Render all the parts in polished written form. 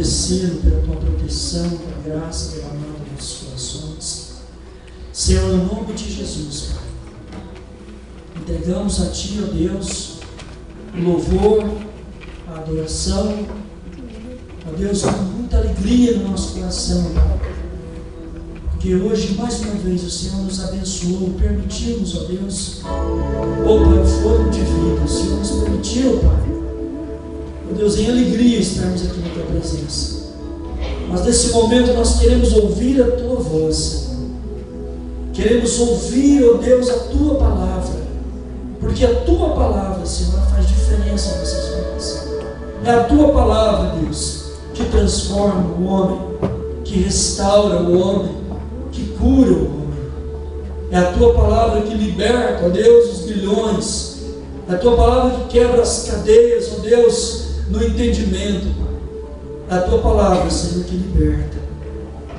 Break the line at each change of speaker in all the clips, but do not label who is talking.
agradecendo pela tua proteção, pela graça derramada nos nossos corações. Senhor, no nome de Jesus, Pai, entregamos a Ti, ó Deus, o louvor, a adoração, ó Deus, com muita alegria no nosso coração, Pai, porque hoje, mais uma vez, o Senhor nos abençoou, permitiu-nos, ó Deus, Pai, fôlego de vida, o Senhor nos permitiu, Pai, ó Deus, em alegria estarmos aqui na Tua presença. Mas nesse momento nós queremos ouvir a Tua voz, Senhor. Queremos ouvir, ó Deus, a Tua palavra, porque a Tua palavra, Senhor, faz diferença em nossas vidas. É a Tua palavra, Deus, que transforma o homem, que restaura o homem, que cura o homem. É a Tua palavra que liberta, ó Deus, os grilhões. É a Tua palavra que quebra as cadeias, ó Deus, no entendimento. É a Tua palavra, Senhor, que liberta.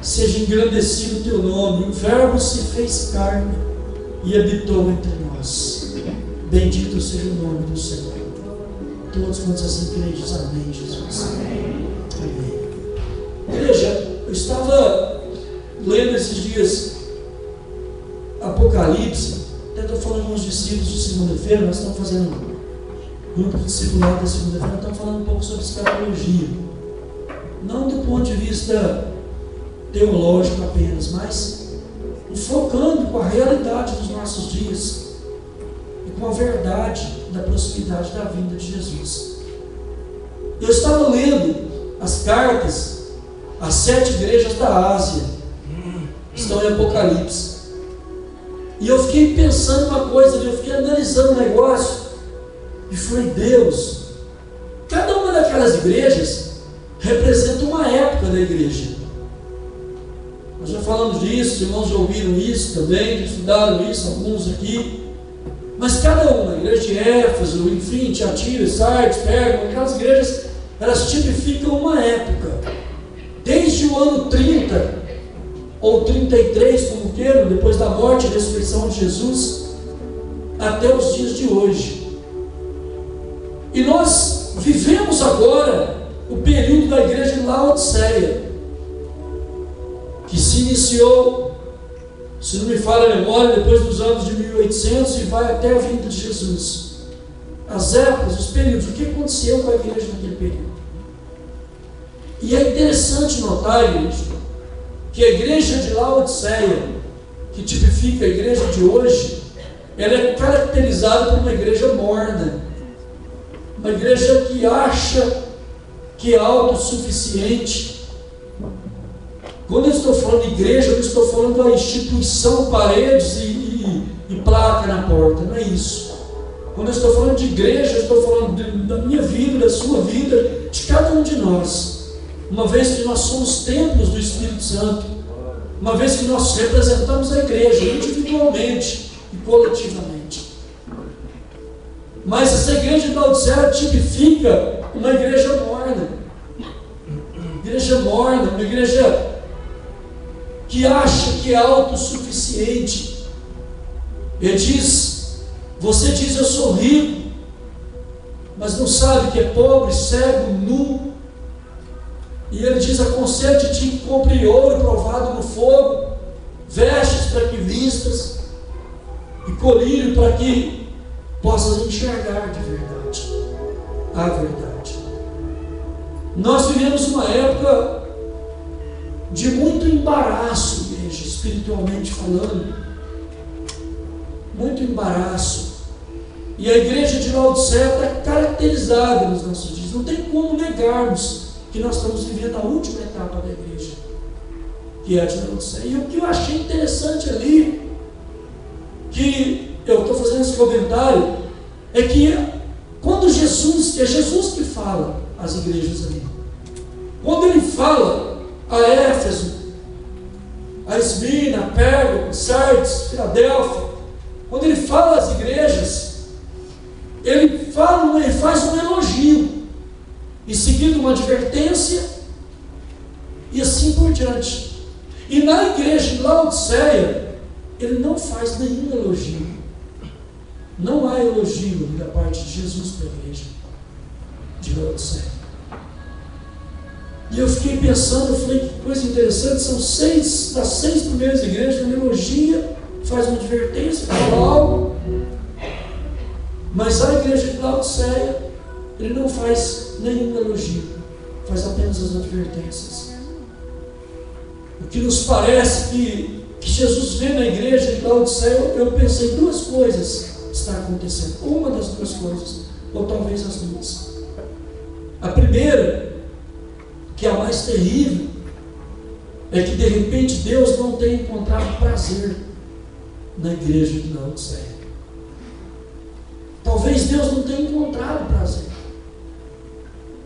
Seja engrandecido o Teu nome. O Verbo se fez carne e habitou entre nós. Bendito seja o nome do Senhor. Todos quantos assim creem, diz amém, Jesus. Amém. Igreja, eu estava lendo esses dias Apocalipse. Até estou falando com os discípulos de segunda-feira. Nós estamos fazendo um grupo de discipulado da segunda-feira. Estamos falando um pouco sobre escatologia. Não do ponto de vista teológico apenas, mas focando com a realidade dos nossos dias e com a verdade da proximidade da vinda de Jesus. Eu estava lendo as cartas às 7 igrejas da Ásia, estão em Apocalipse, e eu fiquei pensando uma coisa, eu fiquei analisando o negócio, e falei, Deus, cada uma daquelas igrejas representa uma época da igreja. Nós já falamos disso, os irmãos já ouviram isso também, já estudaram isso, alguns aqui. Mas cada uma, a igreja de Éfeso, enfim, Tiatira, Sardes, Pérgamo, aquelas igrejas, elas tipificam uma época. Desde o ano 30, ou 33, como queiram, depois da morte e ressurreição de Jesus, até os dias de hoje. E nós vivemos agora o período da igreja de Laodiceia, que se iniciou, se não me falha a memória, depois dos anos de 1800 e vai até a vinda de Jesus. As épocas, os períodos, o que aconteceu com a igreja naquele período. E é interessante notar, igreja, que a igreja de Laodiceia, que tipifica a igreja de hoje, ela é caracterizada por uma igreja morna, uma igreja que acha que é autossuficiente. Quando eu estou falando de igreja, eu estou falando da instituição, paredes e placa na porta, não é isso. Quando eu estou falando de igreja, eu estou falando da minha vida, da sua vida, de cada um de nós. Uma vez que nós somos templos do Espírito Santo, uma vez que nós representamos a igreja individualmente e coletivamente. Mas essa igreja de Laodiceia tipifica uma igreja morna. Igreja morna, uma igreja que acha que é autossuficiente. Ele diz, você diz eu sou rico, mas não sabe que é pobre, cego, nu. E ele diz, aconselho-te que compre ouro provado no fogo, vestes para que vistas, e colírio para que possas enxergar de verdade a verdade. Nós vivemos uma época de muito embaraço, igreja, espiritualmente falando, muito embaraço. E a igreja de Laodiceia está caracterizada nos nossos dias. Não tem como negarmos que nós estamos vivendo a última etapa da igreja, que é a de Laodiceia. E o que eu achei interessante ali, que eu estou fazendo esse comentário, é que quando Jesus, que é Jesus que fala às igrejas ali, quando ele fala a Éfeso, a Esmirna, a Pérgamo, Sardes, Filadélfia, quando ele fala às igrejas, ele faz um elogio, em seguida uma advertência, e assim por diante. E na igreja de Laodiceia, ele não faz nenhum elogio. Não há elogio da parte de Jesus para a igreja de Laodiceia. E eu fiquei pensando, eu falei, que coisa interessante, são das 6 primeiras igrejas, ele elogia, faz uma advertência, fala algo, mas a igreja de Laodiceia, ele não faz nenhum elogio, faz apenas as advertências. O que nos parece que Jesus vê na igreja de Laodiceia, eu pensei, 2 coisas está acontecendo, uma das 2 coisas, ou talvez as 2. A primeira, que é a mais terrível, é que de repente Deus não tem encontrado prazer na igreja de Laodiceia. Talvez Deus não tenha encontrado prazer.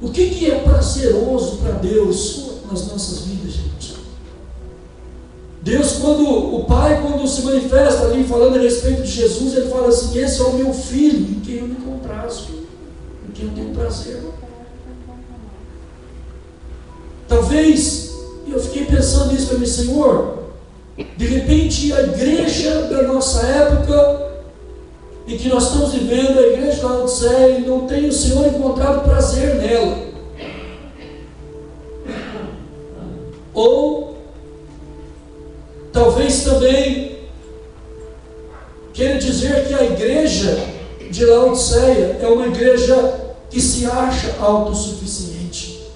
O que é prazeroso para Deus nas nossas vidas, gente? Deus, o Pai, quando se manifesta ali falando a respeito de Jesus, Ele fala assim: esse é o meu filho, em quem eu me comprazo, em quem eu tenho prazer. Talvez, eu fiquei pensando nisso para mim, Senhor, de repente a igreja da nossa época, em que nós estamos vivendo, a igreja da Laodiceia, e não tem o Senhor encontrado prazer nela. Ou, talvez também, queira dizer que a igreja de Laodiceia é uma igreja que se acha autossuficiente,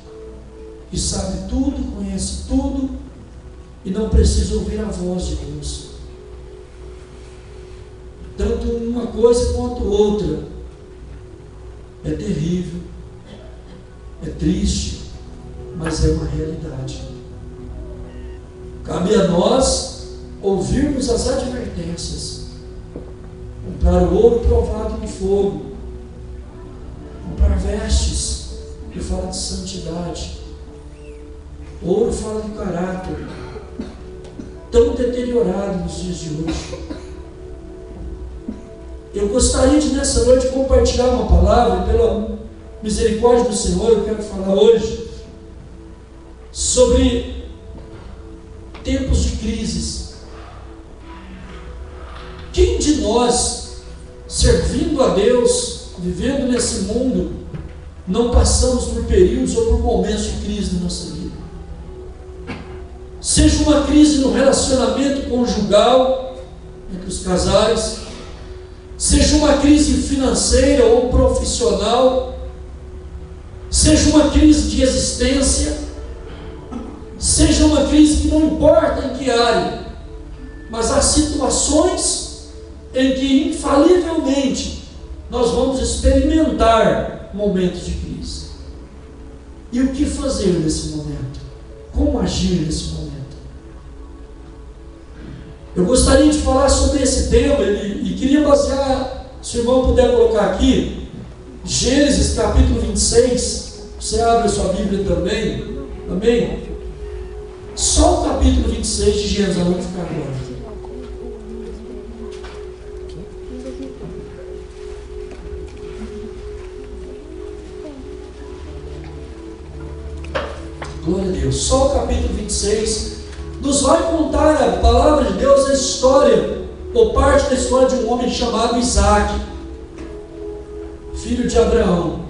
que sabe tudo, conhece tudo, e não precisa ouvir a voz de Deus. Tanto uma coisa quanto outra é terrível, é triste, mas é uma realidade. Cabe a nós ouvirmos as advertências, comprar o ouro provado no fogo, comprar vestes que falam de santidade. O ouro fala de caráter, tão deteriorado nos dias de hoje. Eu gostaria de nessa noite compartilhar uma palavra, pela misericórdia do Senhor, eu quero falar hoje sobre tempos de crises. Quem de nós, servindo a Deus, vivendo nesse mundo, não passamos por períodos ou por momentos de crise na nossa vida? Seja uma crise no relacionamento conjugal entre os casais, seja uma crise financeira ou profissional, seja uma crise de existência, seja uma crise que não importa em que área, mas há situações em que infalivelmente nós vamos experimentar momentos de crise. E o que fazer nesse momento? Como agir nesse momento? Eu gostaria de falar sobre esse tema e queria basear, se o irmão puder colocar aqui, Gênesis capítulo 26, você abre a sua Bíblia também, amém? Só o capítulo 26 de Gênesis, vamos ficar agora. Glória a Deus, só o capítulo 26 nos vai contar a palavra de Deus, a história, ou parte da história de um homem chamado Isaac, filho de Abraão.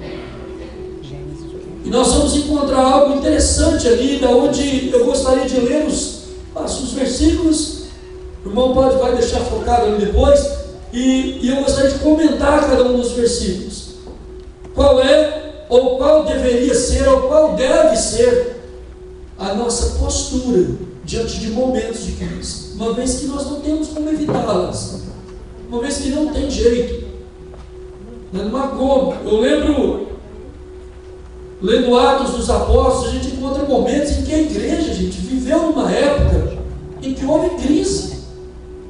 E nós vamos encontrar algo interessante ali, da onde eu gostaria de ler os versículos. O irmão vai deixar focado ali depois, e eu gostaria de comentar cada um dos versículos. Qual é, ou qual deveria ser, ou qual deve ser a nossa postura diante de momentos de crise, uma vez que nós não temos como evitá-las, uma vez que não tem jeito, não há como. Eu lembro, lendo Atos dos Apóstolos, a gente encontra momentos em que a igreja, gente, viveu numa época em que houve crise,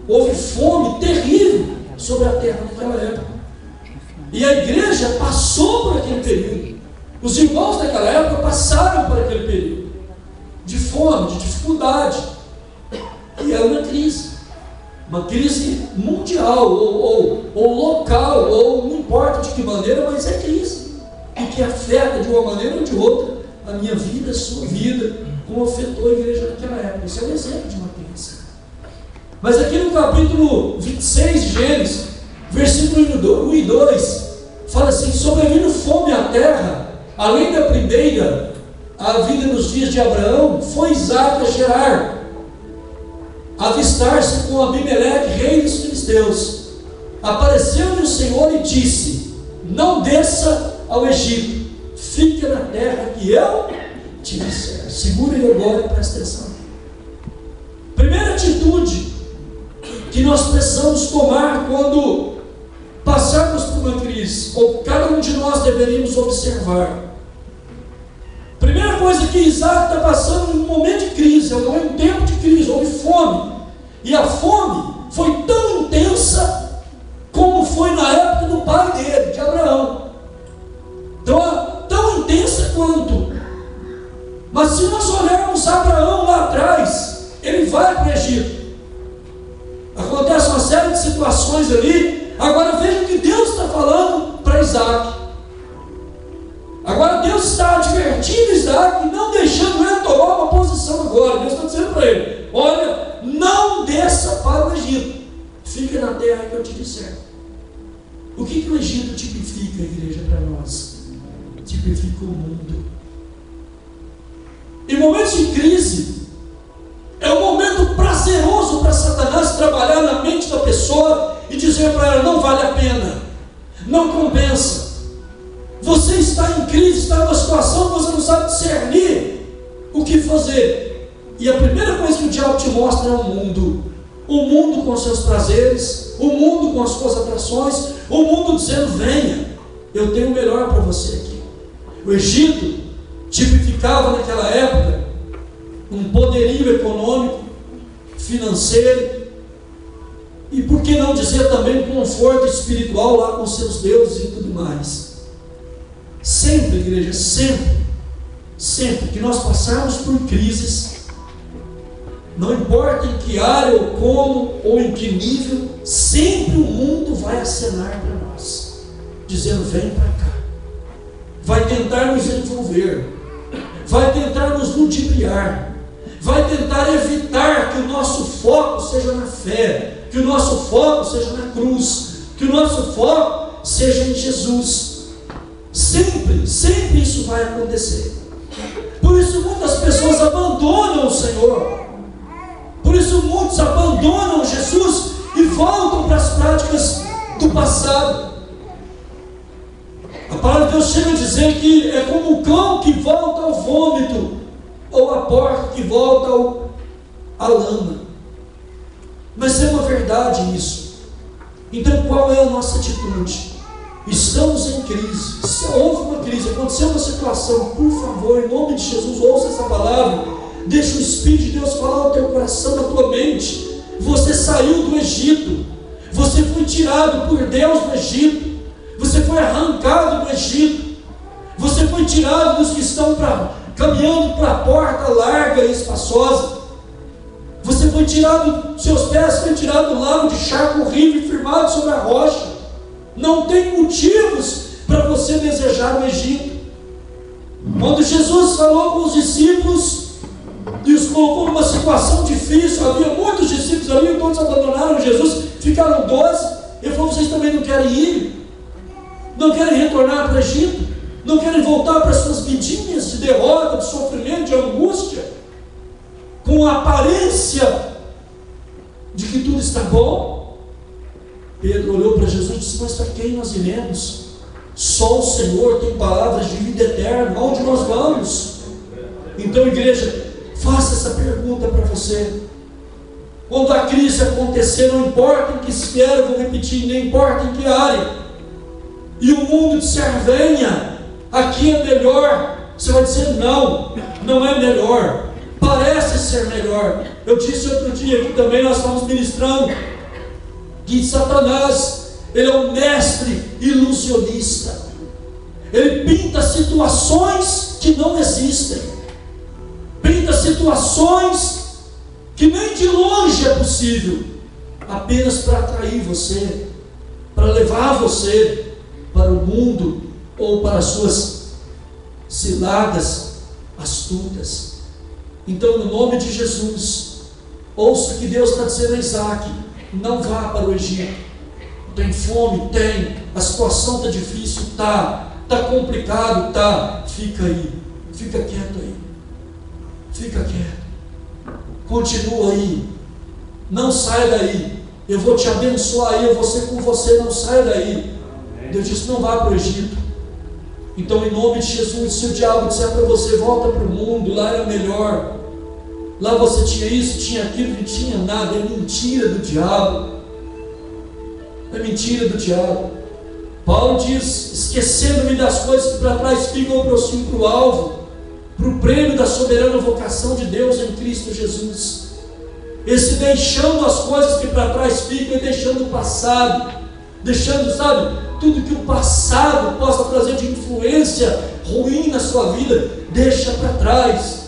houve fome terrível sobre a terra naquela época, e a igreja passou por aquele período. Os irmãos daquela época passaram por aquele período de fome, de dificuldade, e era uma crise mundial, ou local, ou não importa de que maneira, mas é crise, e que afeta de uma maneira ou de outra a minha vida, a sua vida, como afetou a igreja naquela época. Isso é um exemplo de uma crise. Mas aqui no capítulo 26 de Gênesis, versículo 1 e 2, fala assim: sobrevindo fome à terra, além da primeira, a vida nos dias de Abraão foi Isaac a Gerar, avistar-se com Abimeleque, rei dos filisteus. Apareceu-lhe o Senhor e disse: não desça ao Egito, fique na terra que eu te disser. Segura aí agora e presta atenção. Primeira atitude que nós precisamos tomar quando passarmos por uma crise, ou cada um de nós deveríamos observar. Primeira coisa que Isaac está passando em um momento de crise, ou em um tempo de crise, houve fome. E a fome foi tão intensa como foi na época do pai dele, de Abraão. Então, tão intensa quanto. Mas se nós olharmos Abraão lá atrás, ele vai para o Egito. Acontece uma série de situações ali. Agora veja o que Deus está falando para Isaac. Agora Deus está advertindo Isaac e não deixando ele tomar uma posição agora. Deus está dizendo para ele: olha, não desça para o Egito, fica na terra que eu te disser. O que o Egito tipifica, igreja, para nós? Tipifica o mundo. Em momentos de crise, é um momento prazeroso para Satanás trabalhar na mente da pessoa e dizer para ela: não vale a pena, não compensa. Você está em crise, está numa situação que você não sabe discernir o que fazer. E a primeira coisa que o diabo te mostra é o mundo. O mundo com seus prazeres, o mundo com as suas atrações, o mundo dizendo: venha, eu tenho o melhor para você aqui. O Egito tipificava naquela época um poderio econômico, financeiro, e por que não dizer também um conforto espiritual lá com seus deuses e tudo mais. Sempre, igreja, sempre que nós passarmos por crises, não importa em que área ou como ou em que nível, sempre o mundo vai acenar para nós, dizendo: vem para cá, vai tentar nos envolver, vai tentar nos ludibriar, vai tentar evitar que o nosso foco seja na fé, que o nosso foco seja na cruz, que o nosso foco seja em Jesus. Sempre isso vai acontecer. Por isso muitas pessoas abandonam o Senhor, por isso muitos abandonam Jesus e voltam para as práticas do passado. A palavra de Deus chega a dizer que é como o cão que volta ao vômito, ou a porca que volta à lama. Mas é uma verdade isso. Então qual é a nossa atitude? Estamos em crise. Se houve uma crise, aconteceu uma situação, por favor, em nome de Jesus, ouça essa palavra. Deixa o Espírito de Deus falar no teu coração, na tua mente. Você saiu do Egito, você foi tirado por Deus do Egito, você foi arrancado do Egito, você foi tirado dos que estão caminhando para a porta larga e espaçosa. Você foi tirado, seus pés foram tirados do lago de charco horrível e firmado sobre a rocha. Não tem motivos para você desejar o Egito. Quando Jesus falou com os discípulos e os colocou numa situação difícil, havia muitos discípulos ali, todos abandonaram Jesus, ficaram 12. Ele falou: vocês também não querem ir? Não querem retornar para o Egito? Não querem voltar para suas vidinhas de derrota, de sofrimento, de angústia, com a aparência de que tudo está bom? Pedro olhou para Jesus e disse: mas para quem nós iremos? Só o Senhor tem palavras de vida eterna. Onde nós vamos? Então, igreja, faça essa pergunta para você. Quando a crise acontecer, não importa em que esfera, vou repetir, nem importa em que área, e o mundo disser: venha, aqui é melhor, você vai dizer: não, não é melhor, parece ser melhor. Eu disse outro dia aqui também, nós estamos ministrando, que Satanás, ele é um mestre ilusionista. Ele pinta situações que não existem, pinta situações que nem de longe é possível, apenas para atrair você, para levar você para o mundo ou para as suas ciladas astutas. Então, no nome de Jesus, ouça o que Deus está dizendo a Isaac: não vá para o Egito. Tem fome? Tem. A situação está difícil? Está complicado? Está. Fica aí. Fica quieto aí. Fica quieto. Continua aí. Não saia daí. Eu vou te abençoar aí, eu vou ser com você, não saia daí. Deus disse, não vá para o Egito. Então, em nome de Jesus, se o diabo disser para você, volta para o mundo, lá era melhor. Lá você tinha isso, tinha aquilo, não tinha nada. É mentira do diabo. É mentira do diabo. Paulo diz, esquecendo-me das coisas que para trás ficam, eu prossigo para o alvo, para o prêmio da soberana vocação de Deus em Cristo Jesus. Esse deixando as coisas que para trás ficam e deixando o passado, deixando, sabe, tudo que o passado possa trazer de influência ruim na sua vida, deixa para trás.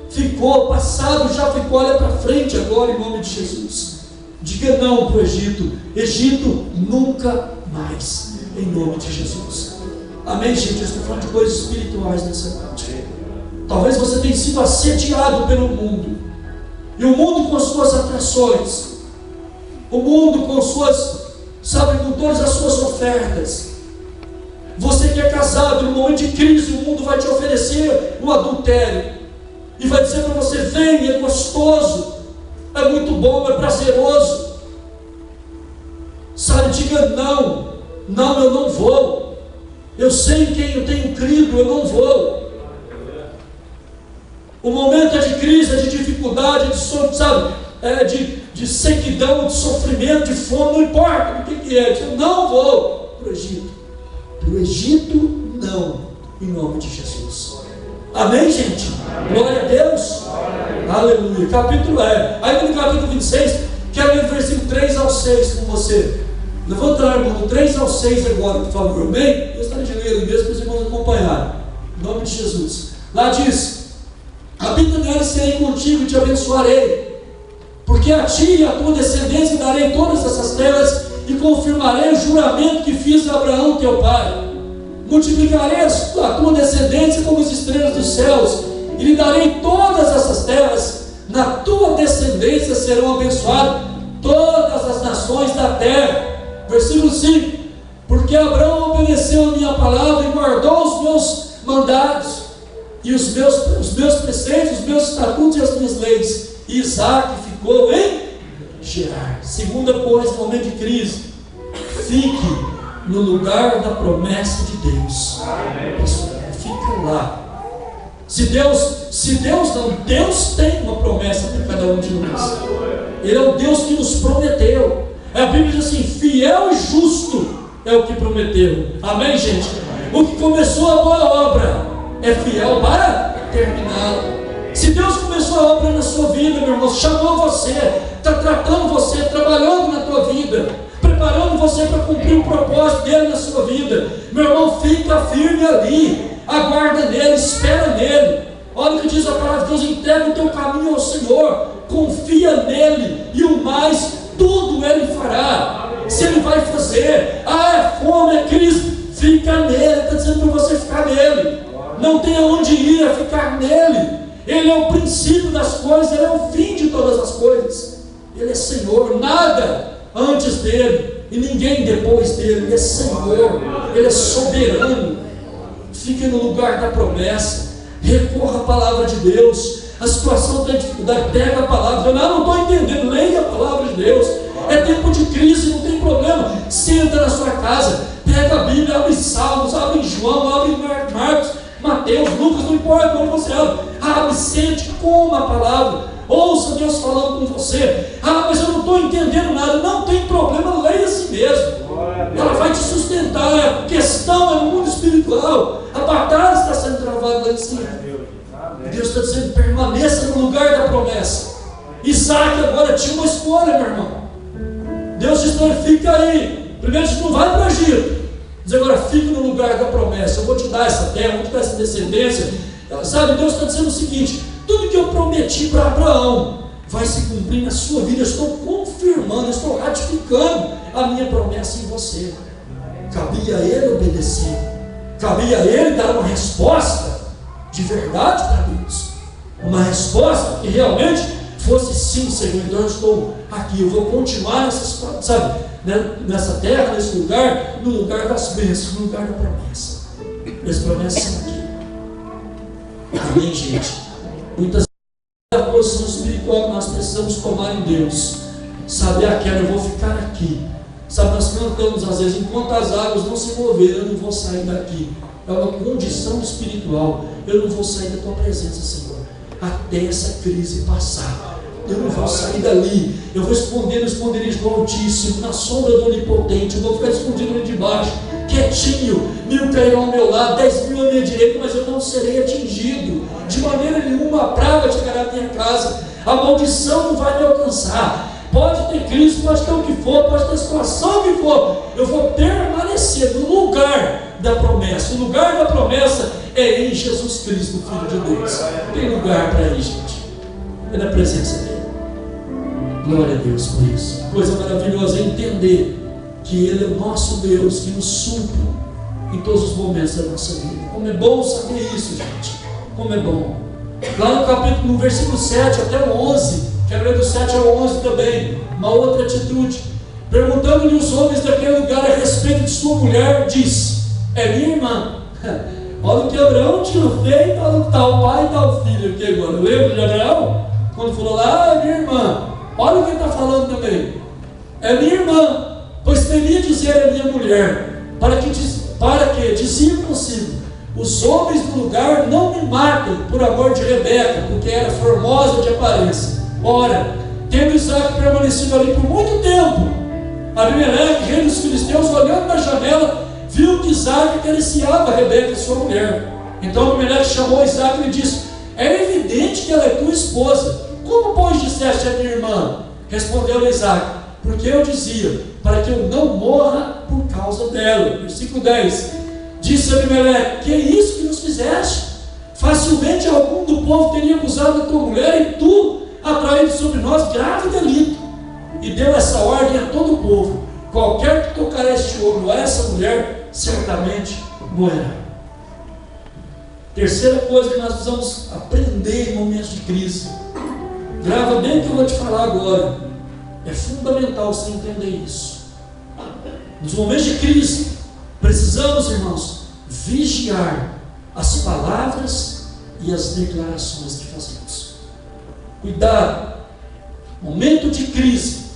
Ficou, passado já ficou, olha para frente agora em nome de Jesus. Diga não para o Egito. Egito nunca mais, em nome de Jesus. Amém, gente? Eu estou falando de coisas espirituais nessa noite. Talvez você tenha sido assediado pelo mundo, e o mundo com suas atrações, o mundo com suas, sabe, com todas as suas ofertas. Você que é casado, no momento de crise, o mundo vai te oferecer o adultério, e vai dizer para você, vem, é gostoso, é muito bom, é prazeroso. Sabe, diga não, não, eu não vou. Eu sei em quem eu tenho crido, eu não vou. O momento é de crise, é de dificuldade, sabe, de sequidão, de sofrimento, de fome, não importa o que é. Eu não vou para o Egito. Para o Egito, não, em nome de Jesus. Amém, gente? Glória a Deus. Aleluia. Capítulo aí no capítulo 26, quero ler o versículo 3 ao 6 com você. Levanta lá, irmão, do 3 ao 6 agora, por favor. Bem, eu estarei de ler mesmo para os irmãos acompanharem. Em nome de Jesus. Lá diz, habita nela e serei contigo e te abençoarei, porque a ti e a tua descendência darei todas essas terras e confirmarei o juramento que fiz a Abraão teu pai. Multiplicarei a tua descendência como as estrelas dos céus e lhe darei todas essas terras. Na tua descendência serão abençoadas todas as nações da terra. Versículo 5, porque Abraão obedeceu a minha palavra e guardou os meus mandatos e os meus preceitos, os meus estatutos e as minhas leis. E Isaac ficou em Gerar. Segunda coisa, no momento de crise, fique no lugar da promessa de Deus. Fica lá. Se Deus não, Deus tem uma promessa para cada um de nós. Ele é o Deus que nos prometeu. A Bíblia diz assim, fiel e justo é o que prometeu. Amém, gente? O que começou a boa obra é fiel para terminá-la. Se Deus começou a obra na sua vida, meu irmão, chamou você, está tratando você, trabalhando na tua vida, preparando você para cumprir o propósito dele na sua vida, meu irmão, fica firme ali, aguarda nele, espera nele. Olha o que diz a palavra de Deus, entrega o teu caminho ao Senhor, confia nele, e o mais, tudo ele fará. Se ele vai fazer, é fome, é crise, fica nele. Está dizendo para você ficar nele, não tem aonde ir, é ficar nele. Ele é o princípio das coisas, ele é o fim de todas as coisas. Ele é Senhor, nada antes dele e ninguém depois dele. Ele é Senhor, ele é soberano. Fique no lugar da promessa, recorra à palavra de Deus. A situação tem dificuldade, pega a palavra. Eu não estou entendendo, leia a palavra de Deus. É tempo de crise, não tem problema. Senta na sua casa, pega a Bíblia, abre Salmos, abre João, abre Marcos, Mateus, Lucas, não importa onde você abre, sente, coma a palavra, ouça Deus falando com você. Mas eu não estou entendendo nada. Não tem problema, leia a si mesmo. Ela vai te sustentar. A questão é no mundo espiritual. A batalha está sendo travada lá em cima. Deus está dizendo, permaneça no lugar da promessa. Isaac agora tinha uma escolha, meu irmão. Deus diz, não, fica aí. Primeiro diz, não vai para o Egito. Diz agora, fica no lugar da promessa. Eu vou te dar essa terra, vou te dar essa descendência. Sabe, Deus está dizendo o seguinte, tudo que eu prometi para Abraão vai se cumprir na sua vida. Eu estou confirmando, eu estou ratificando a minha promessa em você. Cabia a ele obedecer, cabia a ele dar uma resposta de verdade para Deus, uma resposta que realmente fosse sim, Senhor. Então eu estou aqui, eu vou continuar nessa terra, nesse lugar, no lugar das bênçãos, no lugar da promessa. As promessas são aqui. Amém, gente? Muitas vezes a posição espiritual que nós precisamos tomar em Deus, saber aquela, eu vou ficar aqui. Sabe, nós cantamos às vezes, enquanto as águas não se moverem, eu não vou sair daqui. É uma condição espiritual. Eu não vou sair da tua presença, Senhor, até essa crise passar. Eu não vou sair dali. Eu vou esconder no esconderijo do Altíssimo, na sombra do Onipotente. Eu vou ficar escondido ali de baixo, quietinho. 1000 cairão ao meu lado, 10.000 à minha direita, mas eu não serei atingido. De maneira nenhuma a praga chegará à minha casa. A maldição não vai me alcançar. Pode ter crise, pode ter o que for, pode ter situação que for. Eu vou permanecer no lugar da promessa. O lugar da promessa é em Jesus Cristo, Filho de Deus. Tem lugar para ir, gente. É na presença dele. Glória a Deus por isso. Coisa maravilhosa é entender que Ele é o nosso Deus, que nos supre em todos os momentos da nossa vida. Como é bom saber isso, gente. Como é bom. Lá no capítulo, no versículo 7 até o 11, quero ler do 7 ao 11 também, uma outra atitude. Perguntando-lhe os homens daquele lugar a respeito de sua mulher, diz: é minha irmã. Olha o que Abraão tinha feito, olha o tal pai e tal filho aqui agora. Lembra de Abraão? Quando falou lá, é minha irmã. Olha o que ele está falando também. É minha irmã, pois teria dizer a minha mulher, para que dizia consigo: os homens do lugar não me matem por amor de Rebeca, porque era formosa de aparência. Ora, tendo Isaac permanecido ali por muito tempo, Abimeleque, rei dos filisteus, olhando na janela, viu que Isaac acariciava Rebeca, sua mulher. Então Abimeleque chamou Isaac e lhe disse: é evidente que ela é tua esposa. Como, pois, disseste a minha irmã? Respondeu-lhe Isaac: porque eu dizia, para que eu não morra por causa dela. Versículo 10. Disse Abimeleque: que é isso que nos fizeste? Facilmente algum do povo teria acusado a tua mulher, e tu atraído sobre nós grave delito. E deu essa ordem a todo o povo: qualquer que tocar este homem ou essa mulher, certamente morrerá. Terceira coisa que nós precisamos aprender em momentos de crise. Grava bem o que eu vou te falar agora. É fundamental você entender isso. Nos momentos de crise, precisamos, irmãos, vigiar as palavras e as declarações que fazemos. Cuidado. Momento de crise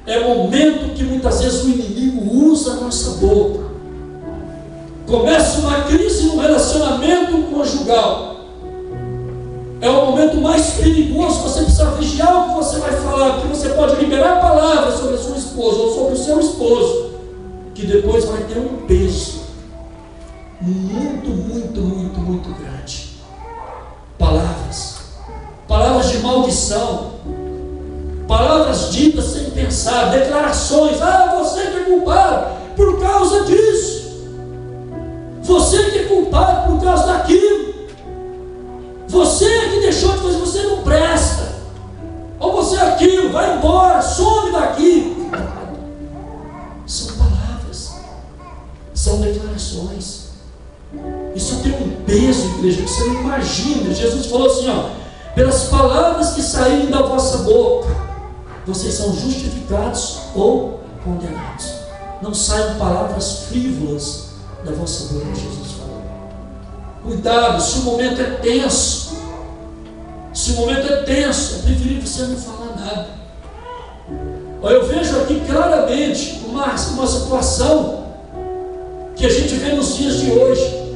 é o momento que muitas vezes o inimigo usa a nossa boca. Começa uma crise no relacionamento conjugal. É o momento mais perigoso. Você precisa vigiar o que você vai falar, porque você pode liberar palavras sobre a sua esposa ou sobre o seu esposo, que depois vai ter um peso muito grande. Palavras de maldição, palavras ditas sem pensar, declarações: você que é culpado por causa disso, você que é culpado por causa daquilo, você que deixou de fazer, você não presta, ou você é aquilo, vai embora, some daqui. São palavras, são declarações. Isso tem um peso, igreja, que você não imagina. Jesus falou assim: pelas palavras que saírem da vossa boca, vocês são justificados ou condenados. Não saiam palavras frívolas da vossa boca, Jesus falou. Cuidado, se o momento é tenso, é preferível você não falar nada. Eu vejo aqui claramente uma situação que a gente vê nos dias de hoje.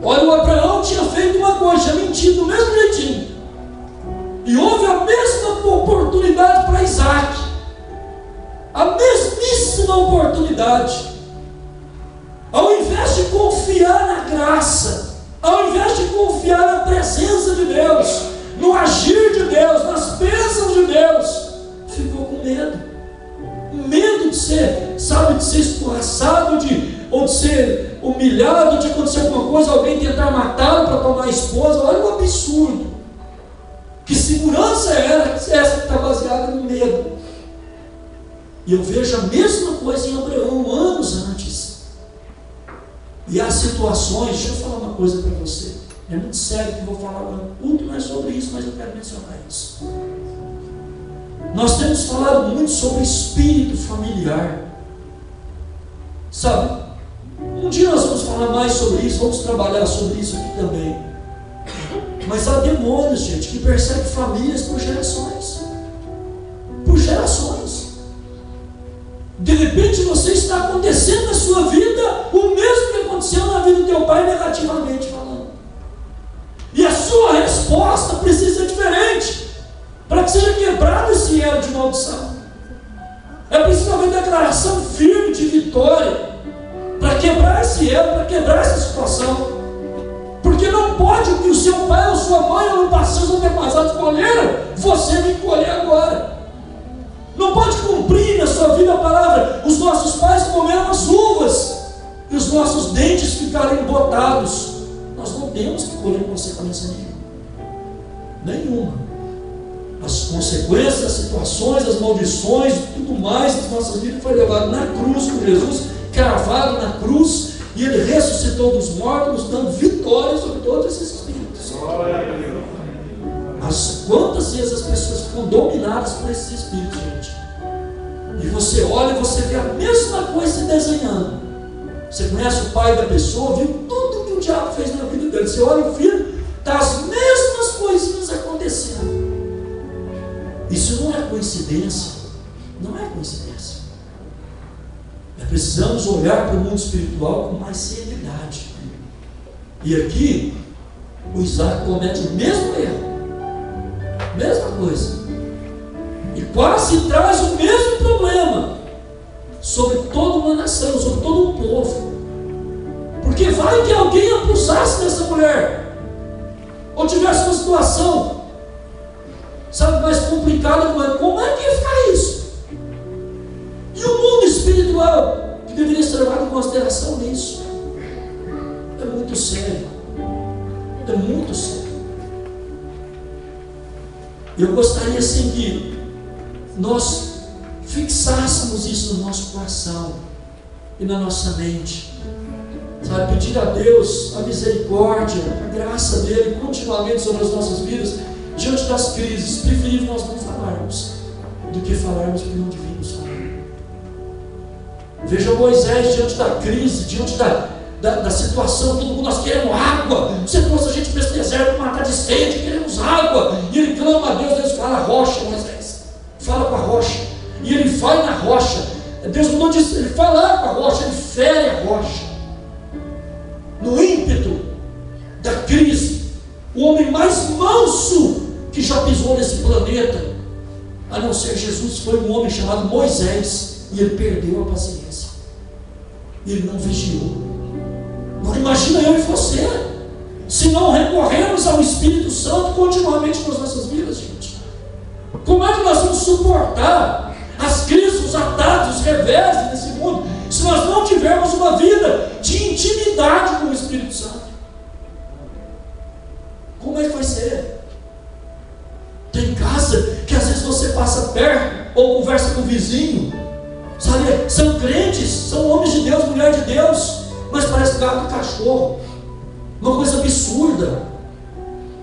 Olha, o Abraão tinha feito uma coisa, tinha mentido do mesmo jeitinho, e houve a mesma oportunidade para Isaac, a mesmíssima oportunidade. Ao invés de confiar na graça, ao invés de confiar na presença de Deus, no agir de Deus, nas bênçãos de Deus, ficou com medo de ser, de ser escorraçado, ou de ser humilhado, de acontecer alguma coisa, alguém tentar matá-lo para tomar a esposa. Olha o absurdo. Que segurança era essa que está baseada no medo? E eu vejo a mesma coisa em Abraão, anos antes. E há situações, deixa eu falar uma coisa para você, é muito sério que eu vou falar agora, tudo não é sobre isso, mas eu quero mencionar isso. Nós temos falado muito sobre espírito familiar, sabe? Um dia nós vamos falar mais sobre isso, vamos trabalhar sobre isso aqui também. Mas há demônios, gente, que perseguem famílias por gerações. Por gerações. De repente você está acontecendo na sua vida o mesmo que aconteceu na vida do teu pai, negativamente falando. E a sua resposta precisa ser diferente, para que seja quebrado esse elo de maldição. É preciso haver declaração firme de vitória, para quebrar esse elo, para quebrar essa situação. Porque não pode o que o seu pai ou sua mãe ou no passado os antepassados colheram, você tem que colher agora. Não pode cumprir na sua vida a palavra: os nossos pais comeram as uvas e os nossos dentes ficaram embotados. Nós não temos que colher consequência nenhuma. As consequências, as situações, as maldições, tudo mais das nossas vidas foi levado na cruz por Jesus, cravado na cruz, e Ele ressuscitou dos mortos, nos dando vitória sobre todos esses espíritos. Mas quantas vezes as pessoas ficam dominadas por esses espíritos, gente? E você olha e você vê a mesma coisa se desenhando. Você conhece o pai da pessoa, viu tudo que o diabo fez na vida dele. Você olha o filho, está as mesmas coisinhas acontecendo. Isso não é coincidência. Não é coincidência. Precisamos olhar para o mundo espiritual com mais seriedade. E aqui, o Isaac comete o mesmo erro. Mesma coisa. E quase traz o mesmo problema sobre toda uma nação, sobre todo um povo. Porque vai que alguém abusasse dessa mulher, ou tivesse uma situação, sabe, mais complicada com ela. Como é que ia ficar isso? E o mundo espiritual, que deveria ser levado em consideração nisso, é muito sério. É muito sério. Eu gostaria assim que nós fixássemos isso no nosso coração e na nossa mente, sabe, pedir a Deus a misericórdia, a graça dele continuamente sobre as nossas vidas diante das crises. Preferível nós não falarmos do que falarmos porque não devíamos falar. Veja Moisés diante da crise, diante da situação, todo mundo: nós queremos água, você trouxe a gente para esse deserto para matar de sede, queremos água. E ele clama a Deus, Deus fala: rocha, Moisés, fala com a rocha. E ele vai na rocha, Deus não diz, ele fala com a rocha, ele fere a rocha. No ímpeto da crise, o homem mais manso que já pisou nesse planeta, a não ser Jesus, foi um homem chamado Moisés. E ele perdeu a paciência. Ele não vigiou. Não imagina eu e você, se não recorremos ao Espírito Santo continuamente nas nossas vidas, gente. Como é que nós vamos suportar as crises, os ataques, os reveses desse mundo, se nós não tivermos uma vida de intimidade com o Espírito Santo? Como é que vai ser? Tem casa que às vezes você passa perto ou conversa com o vizinho, sabe, são crentes, são homens de Deus, mulher de Deus, mas parece gato e cachorro, uma coisa absurda.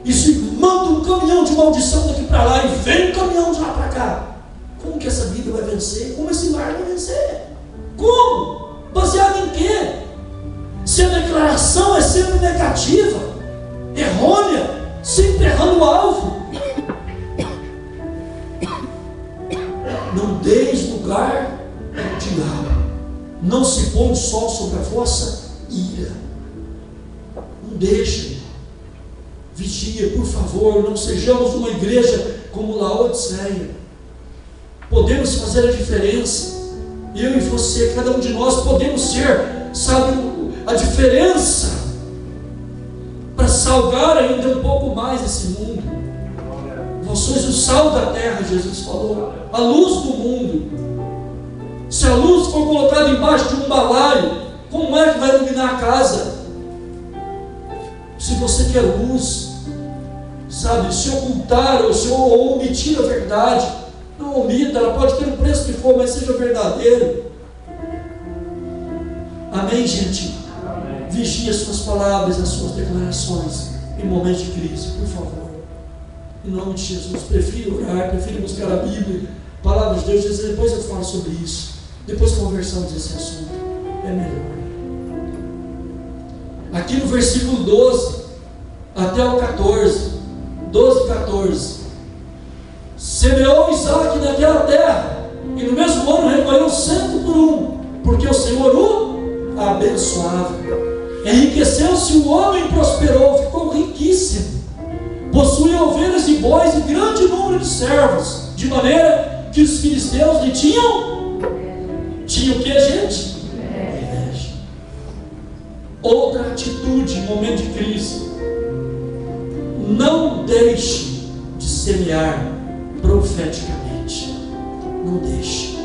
Isso manda um caminhão de maldição daqui para lá e vem um caminhão de lá para cá. Como que essa vida vai vencer? Como esse lar vai vencer? Como? Baseado em quê? Se a declaração é sempre negativa, errônea, sempre errando o alvo. Não deis lugar ao diabo. Não se põe o sol sobre a vossa ira. Não deixem. Vigia, por favor. Não sejamos uma igreja como Laodiceia. Podemos fazer a diferença. Eu e você, cada um de nós podemos ser, sabe, a diferença para salgar ainda um pouco mais esse mundo. Vós sois o sal da terra, Jesus falou, a luz do mundo. Se a luz for colocada embaixo de um balaio, como é que vai iluminar a casa? Se você quer luz, sabe, se ocultar ou omitir a verdade, não omita, ela pode ter o preço que for, mas seja verdadeiro. Amém, gente? Amém. Vigie as suas palavras, as suas declarações em momentos de crise, por favor. Em nome de Jesus, prefiro orar, prefiro buscar a Bíblia, palavras de Deus, dizer, depois eu falo sobre isso, depois conversamos esse assunto, é melhor. Aqui no versículo 12, até o 14, 12, 14. Semeou Isaac naquela terra, e no mesmo ano recolheu 100 por 1, porque o Senhor o abençoava. Enriqueceu-se o homem, prosperou, ficou riquíssimo, possuía ovelhas e bois e grande número de servos, de maneira que os filisteus lhe tinham o que, gente? Inveja. Outra atitude em momento de crise: não deixe de semear profeticamente. Não deixe.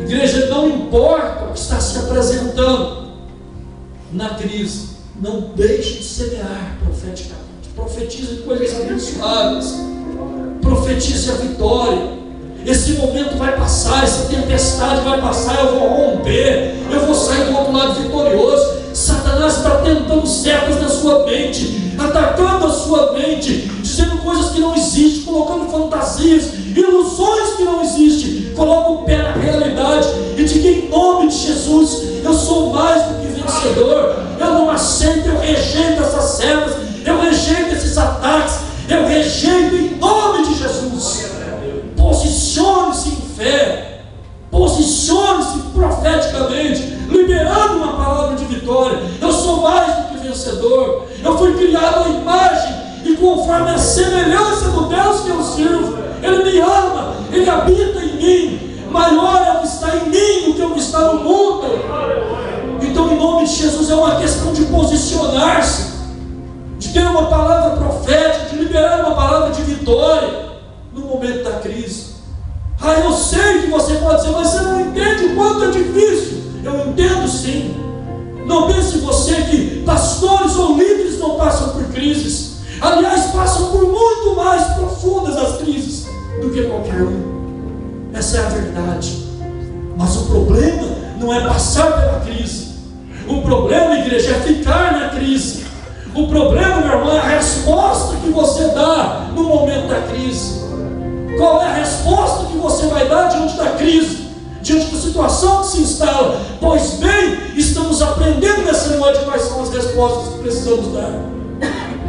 Igreja, não importa o que está se apresentando na crise, não deixe de semear profeticamente. Profetize coisas abençoadas, profetize a vitória. Esse momento vai passar, essa tempestade vai passar, eu vou romper, eu vou sair do outro lado vitorioso. Satanás está tentando setas na sua mente, atacando a sua mente, dizendo coisas que não existem, colocando fantasias, ilusões que não existem. Coloca o pé na realidade e diga em nome de Jesus: eu sou mais do que vencedor. Eu não aceito, eu rejeito essas setas, eu rejeito esses ataques, eu rejeito em nome de Jesus. Posicione-se em fé, posicione-se profeticamente, liberando uma palavra de vitória. Eu sou mais do que vencedor, eu fui criado à imagem e conforme a semelhança do Deus que eu sirvo. Ele me ama, Ele habita em mim. Maior é o que está em mim do que o que está no mundo. Então, em nome de Jesus, é uma questão de posicionar-se, de ter uma palavra profética, de liberar uma palavra de vitória no momento da crise. Eu sei que você pode dizer, mas você não entende o quanto é difícil. Eu entendo sim. Não pense você que pastores ou líderes não passam por crises. Aliás, passam por muito mais profundas as crises do que qualquer um. Essa é a verdade. Mas o problema não é passar pela crise. O problema, igreja, é ficar na crise. O problema, meu irmão, é a resposta que você dá no momento da crise. Qual é a resposta que você vai dar diante da crise, diante da situação que se instala? Pois bem, estamos aprendendo nessa noite quais são as respostas que precisamos dar.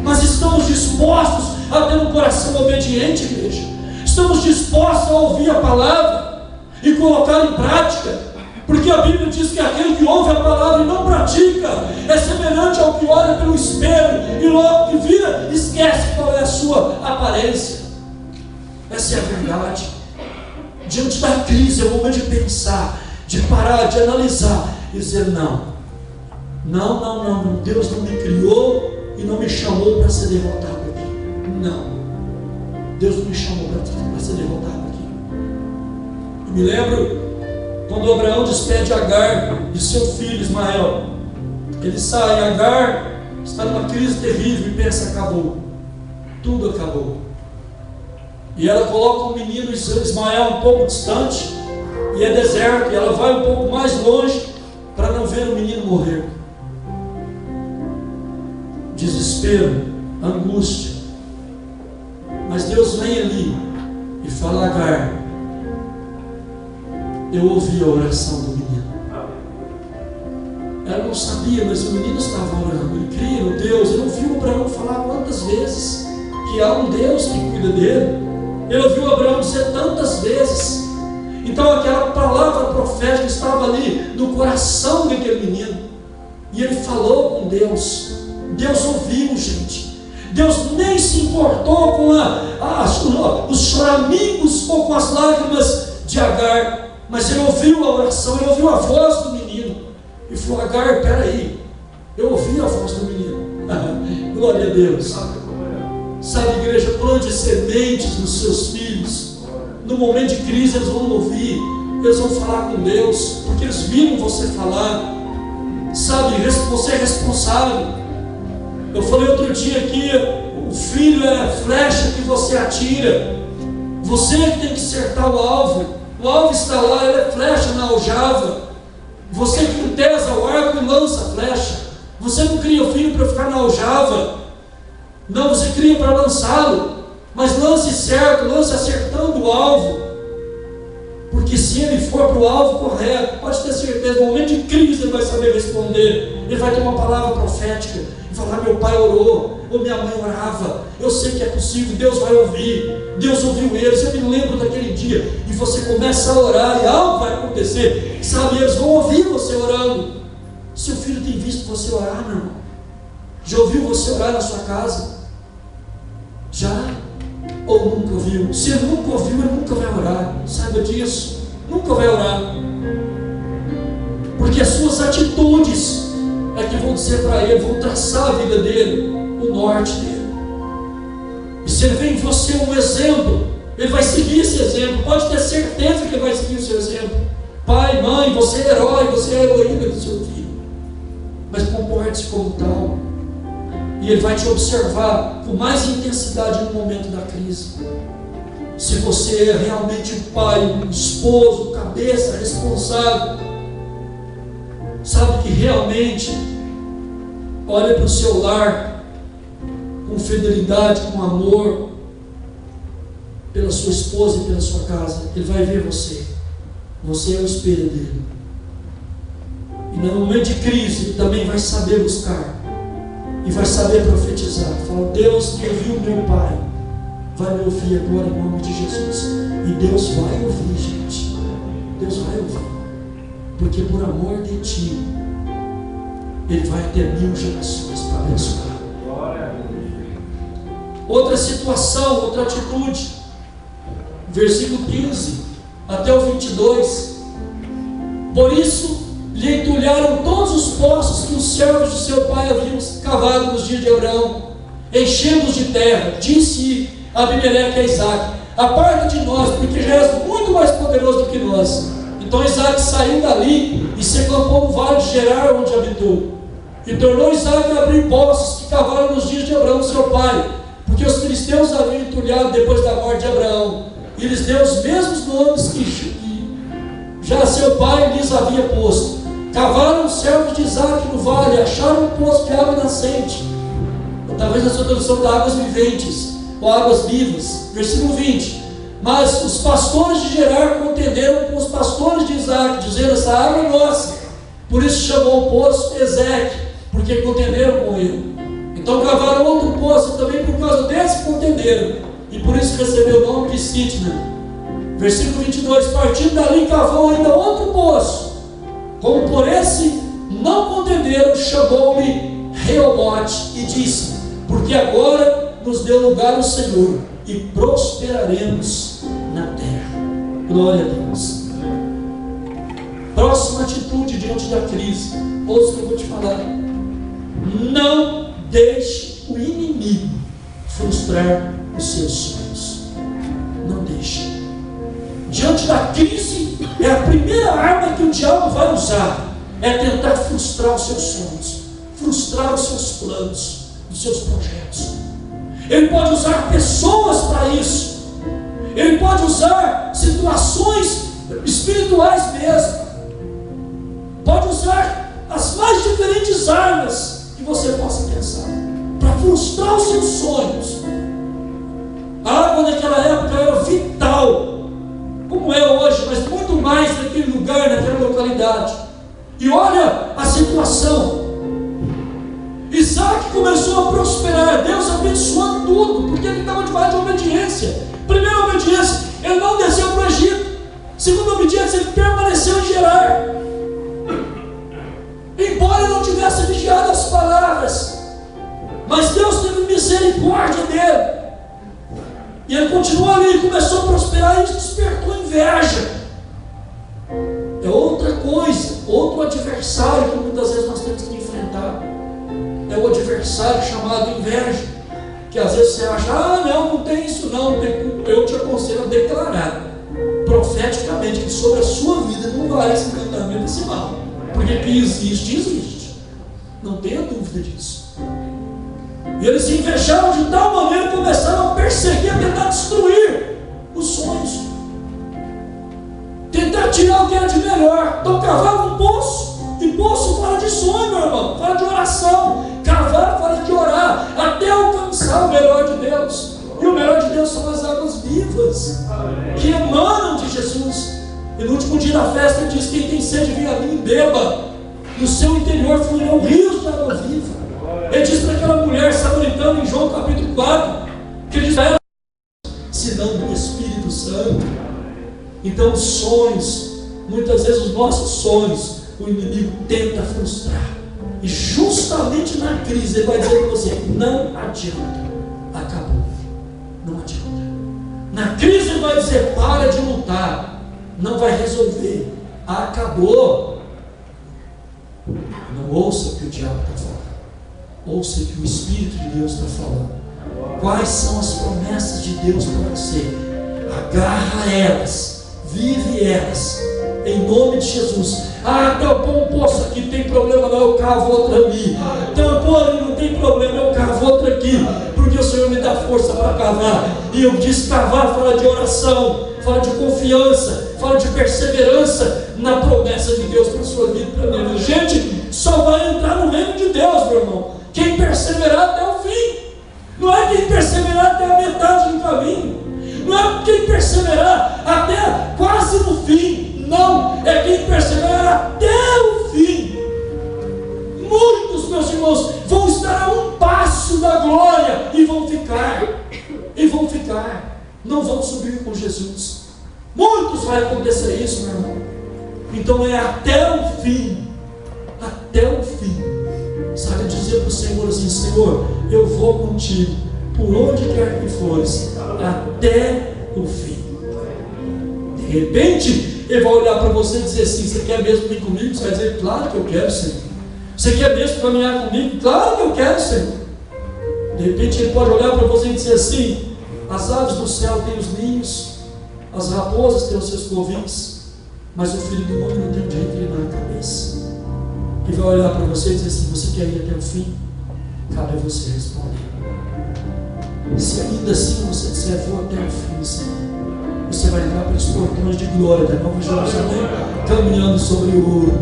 Mas estamos dispostos a ter um coração obediente, igreja? Estamos dispostos a ouvir a palavra e colocar em prática? Porque a Bíblia diz que aquele que ouve a palavra e não pratica é semelhante ao que olha pelo espelho e logo que vira, esquece qual é a sua aparência. Essa é a verdade. Diante da crise é o momento de pensar, de parar, de analisar e dizer: não, Deus não me criou e não me chamou para ser derrotado aqui. Não, Deus não me chamou para ser derrotado aqui. Eu me lembro quando Abraão despede Agar de seu filho Ismael. Ele sai, Agar está numa crise terrível e pensa: acabou, tudo acabou. E ela coloca o menino Ismael um pouco distante, e é deserto, e ela vai um pouco mais longe para não ver o menino morrer. Desespero, angústia. Mas Deus vem ali e fala: Agar, eu ouvi a oração do menino. Ela não sabia, mas o menino estava orando. Ele cria no Deus. Ele ouviu Abraão falar quantas vezes que há um Deus que cuida dele. Ele ouviu Abraão dizer tantas vezes. Então aquela palavra profética estava ali no coração daquele menino. E ele falou com Deus. Deus ouviu, gente. Deus nem se importou com os choramingos ou com as lágrimas de Agar. Mas ele ouviu a oração, ele ouviu a voz do menino. E falou: Agar, peraí, eu ouvi a voz do menino. Glória a Deus. Sabe, igreja, plante sementes nos seus filhos. No momento de crise eles vão ouvir, eles vão falar com Deus, porque eles viram você falar. Sabe, você é responsável. Eu falei outro dia que o filho é a flecha que você atira. Você que tem que acertar o alvo. O alvo está lá, ele é flecha na aljava. Você que entesa o arco e lança a flecha. Você não cria o filho para ficar na aljava. Não, você cria para lançá-lo, mas lance certo, lance acertando o alvo, porque se ele for para o alvo correto, pode ter certeza, no momento de crise ele vai saber responder, ele vai ter uma palavra profética, falar: meu pai orou, ou minha mãe orava, eu sei que é possível, Deus vai ouvir, Deus ouviu eles, eu me lembro daquele dia, e você começa a orar e algo vai acontecer, sabe, eles vão ouvir você orando. Seu filho tem visto você orar, meu irmão? Já ouviu você orar na sua casa? Já? Ou nunca ouviu? Se ele nunca ouviu, ele nunca vai orar, saiba disso, nunca vai orar, porque as suas atitudes é que vão dizer para ele, vão traçar a vida dele, o norte dele. E se ele vê em você um exemplo, ele vai seguir esse exemplo, pode ter certeza que ele vai seguir o seu exemplo. Pai, mãe, você é herói, você é heroína do seu filho, mas comporte-se como tal, e ele vai te observar com mais intensidade no momento da crise. Se você é realmente pai, esposo, cabeça, responsável, sabe que realmente olha para o seu lar com fidelidade, com amor pela sua esposa e pela sua casa, ele vai ver você. Você é o espelho dele. E no momento de crise, ele também vai saber buscar e vai saber profetizar. Fala: Deus que ouviu meu pai vai me ouvir agora em nome de Jesus. E Deus vai ouvir, gente. Deus vai ouvir, porque por amor de ti ele vai ter 1000 gerações para abençoar. Outra situação, outra atitude, versículo 15 até o 22. Por isso lhe entulharam todos os poços que os servos de seu pai haviam cavado nos dias de Abraão, enchendo-os de terra. Disse Abimeleque a Isaac: aparta de nós, porque já és muito mais poderoso do que nós. Então Isaac saiu dali e se acampou no vale de Gerar, onde habitou. E tornou Isaac a abrir poços que cavaram nos dias de Abraão seu pai, porque os filisteus haviam entulhado depois da morte de Abraão. E lhes deu os mesmos nomes que já seu pai lhes havia posto. Cavaram os servos de Isaac no vale, acharam um poço de água nascente, talvez na sua tradução da águas viventes, ou águas vivas. Versículo 20. Mas os pastores de Gerar contenderam com os pastores de Isaac, dizendo: essa água é nossa. Por isso chamou o poço Ezeque, porque contenderam com ele. Então cavaram outro poço também por causa desse que contenderam, e por isso recebeu o nome de Sitna. Versículo 22. Partindo dali, cavou ainda outro poço. Como por esse não contenderam, chamou-lhe Reobote e disse: porque agora nos deu lugar o Senhor e prosperaremos na terra. Glória a Deus. Próxima atitude diante da crise. Ouça o que eu vou te falar. Não deixe o inimigo frustrar os seus sonhos. Não deixe. Diante da crise, é a primeira arma que o diabo vai usar, é tentar frustrar os seus sonhos, frustrar os seus planos, os seus projetos. Ele pode usar pessoas para isso, ele pode usar situações espirituais mesmo, pode usar as mais diferentes armas que você possa pensar para frustrar os seus sonhos. A água naquela época era vital, como é hoje, mas muito mais naquele lugar, naquela localidade. E olha a situação. Isaac começou a prosperar, Deus abençoando tudo, porque ele estava debaixo de obediência. Primeira obediência, ele não desceu para o Egito. Segunda obediência, ele permaneceu em Gerar, embora ele não tivesse vigiado as palavras, mas Deus teve misericórdia dele, e ele continuou ali, começou a prosperar, e isso despertou inveja. É outra coisa, outro adversário que muitas vezes nós temos que enfrentar. É o adversário chamado inveja, que às vezes você acha: não tem isso não. Eu te aconselho a declarar profeticamente que sobre a sua vida não vai esse encantamento, esse mal, porque que existe, não tenha dúvida disso. E eles se invejaram de tal maneira que começaram a perseguir, a tentar destruir os sonhos, tentar tirar o que era de melhor. Então cavavam um poço, e poço fala de sonho, meu irmão, fala de oração. Cavar fala de orar, até alcançar o melhor de Deus. E o melhor de Deus são as águas vivas, que emanam de Jesus. E no último dia da festa ele diz: quem tem sede, vem a mim e beba. No seu interior fluirão rios de água viva. Ele diz para aquela mulher samaritana em João capítulo 4, que ele diz para ela, senão do Espírito Santo. Então os sonhos, muitas vezes os nossos sonhos, o inimigo tenta frustrar, e justamente na crise ele vai dizer para você, não adianta, acabou, não adianta. Na crise ele vai dizer, para de lutar, não vai resolver, acabou. Não ouça o que o diabo está falando, ouça o que o Espírito de Deus está falando. Quais são as promessas de Deus para você? Agarra elas, vive elas, em nome de Jesus. Tampou um poço aqui, tem problema não, eu cavo outro ali. Tampou ali, não tem problema, eu cavo outro aqui, porque o Senhor me dá força para cavar. E eu disse, cavar fala de oração, fala de confiança, fala de perseverança na promessa de Deus para a sua vida e para a minha vida. Gente, só vai entrar no reino de Deus, meu irmão, quem perseverar até o fim. Não é quem perseverar até a metade do caminho, não é quem perseverar até quase no fim, não, é quem perseverar até o fim. Muitos, meus irmãos, vão estar a um passo da glória e vão ficar, não vão subir com Jesus. Muitos vai acontecer isso, meu irmão. Então é até o fim, sabe, dizer para o Senhor assim, Senhor, eu vou contigo, por onde quer que fores, até o fim. De repente, Ele vai olhar para você e dizer assim, você quer mesmo vir comigo? Você vai dizer, claro que eu quero, Senhor. Você quer mesmo caminhar comigo? Claro que eu quero, Senhor. De repente Ele pode olhar para você e dizer assim, as aves do céu têm os ninhos, as raposas têm os seus covis, mas o Filho do Homem não tem direito de ir na cabeça. Ele vai olhar para você e dizer assim, você quer ir até o fim? Cabe a você responder. Se ainda assim você disser, vou até o fim, Senhor, você vai entrar pelos portões de glória da Nova Jerusalém, caminhando sobre o ouro.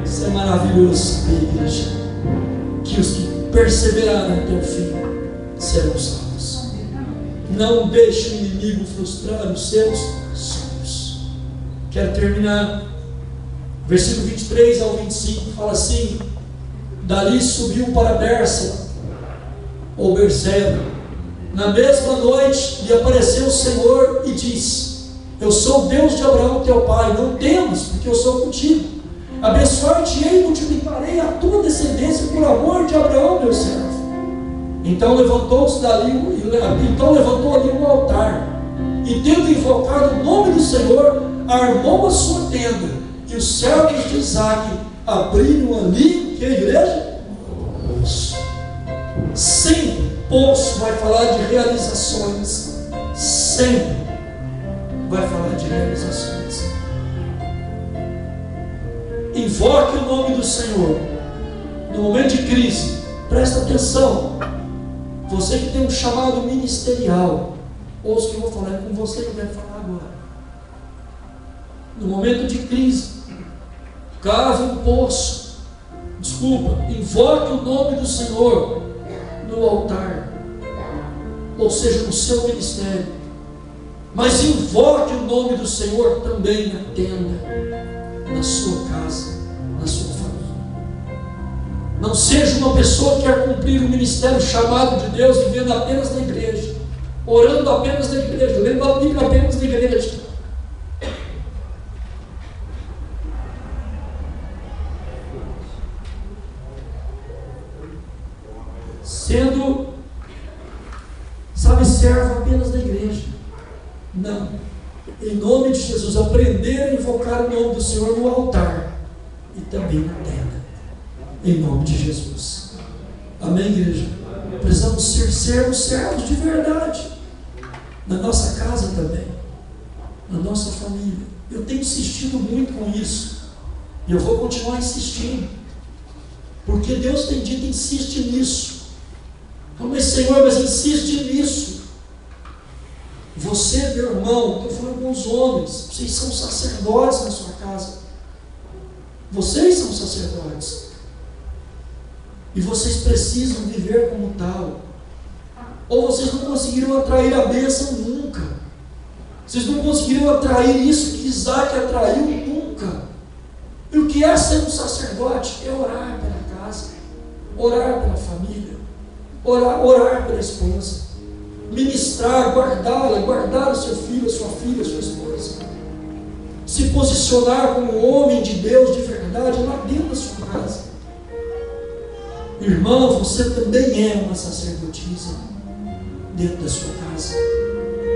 Isso é maravilhoso saber, igreja, que os que perseverarem até o fim serão salvos. Não deixe o inimigo frustrar os seus sonhos. Quero terminar. Versículo 23 ao 25 fala assim, dali subiu para Bersa, ou Berseba, na mesma noite lhe apareceu o Senhor e disse, eu sou o Deus de Abraão teu pai, não temas, porque eu sou contigo, abençoar-te-ei e multiplicarei a tua descendência por amor de Abraão meu servo. Então levantou ali um altar, e tendo invocado o nome do Senhor, armou a sua tenda, e os servos de Isaac abriram ali, que é a igreja? Poço. Sempre poço vai falar de realizações, sempre vai falar de realizações. Invoque o nome do Senhor no momento de crise. Presta atenção, você que tem um chamado ministerial, ouça o que eu vou falar, é com você que eu quero falar agora. No momento de crise, cave um poço, invoque o nome do Senhor no altar, ou seja, no seu ministério, mas invoque o nome do Senhor também na tenda, na sua casa, na sua família. Não seja uma pessoa que quer cumprir o ministério chamado de Deus, vivendo apenas na igreja, orando apenas na igreja, lendo a Bíblia apenas na igreja. Sendo, servo apenas da igreja. Não. Em nome de Jesus, aprender a invocar o nome do Senhor no altar e também na tenda. Em nome de Jesus. Amém, igreja? Precisamos ser servos de verdade. Na nossa casa também. Na nossa família. Eu tenho insistido muito com isso. E eu vou continuar insistindo. Porque Deus tem dito, insiste nisso. Mas Senhor, mas insiste nisso. Você, meu irmão, estou falando com os homens, vocês são sacerdotes na sua casa. Vocês são sacerdotes. E vocês precisam viver como tal. Ou vocês não conseguiram atrair a bênção nunca. Vocês não conseguiram atrair isso que Isaac atraiu nunca. E o que é ser um sacerdote? É orar pela casa. orar pela família, orar pela esposa, ministrar, guardá-la, guardar o seu filho, a sua filha, a sua esposa, se posicionar como um homem de Deus de verdade lá dentro da sua casa. Irmão, você também é uma sacerdotisa dentro da sua casa.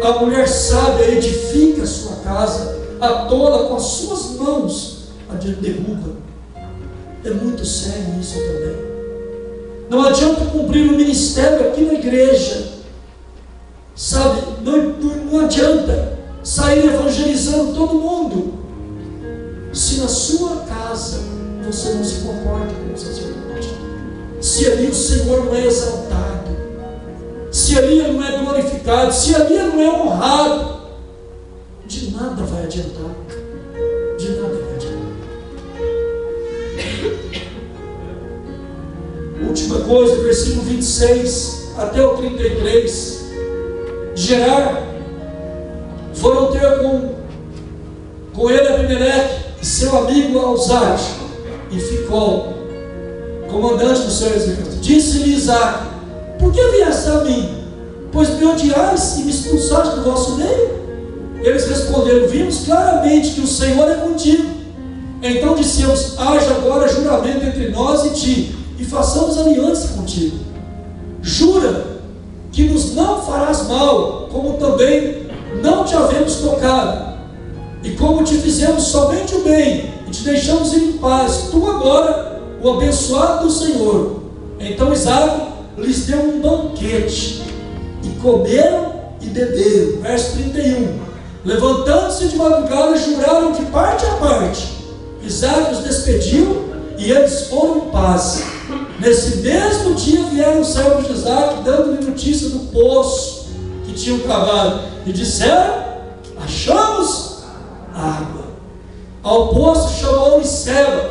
A mulher sábia edifica a sua casa, a tola com as suas mãos a derruba. É muito sério isso também. Não adianta cumprir o ministério aqui na igreja, sabe, não adianta sair evangelizando todo mundo, se na sua casa você não se comporta como sacerdote, se ali o Senhor não é exaltado, se ali Ele não é glorificado, se ali Ele não é honrado, de nada vai adiantar, de nada vai adiantar. Última coisa, versículo 26 até o 33, Gerar foram ter com ele Abimeleque e seu amigo Alzate e Ficol, comandante do seu exército. Disse-lhe Isaac: por que vieste a mim? Pois me odiais e me expulsaste do vosso meio? Eles responderam: vimos claramente que o Senhor é contigo. Então dissemos: haja agora juramento entre nós e ti, e façamos aliança contigo. Jura que nos não farás mal, como também não te havemos tocado, e como te fizemos somente o bem, e te deixamos ir em paz, tu agora, o abençoado do Senhor. Então Isaac lhes deu um banquete, e comeram e beberam. Verso 31. Levantando-se de madrugada, juraram de parte a parte. Isaac os despediu, e eles foram em paz. Nesse mesmo dia vieram os servos de Isaac, dando-lhe notícia do poço que tinham cavado, e disseram: achamos água. Ao poço chamou-lhe Seba,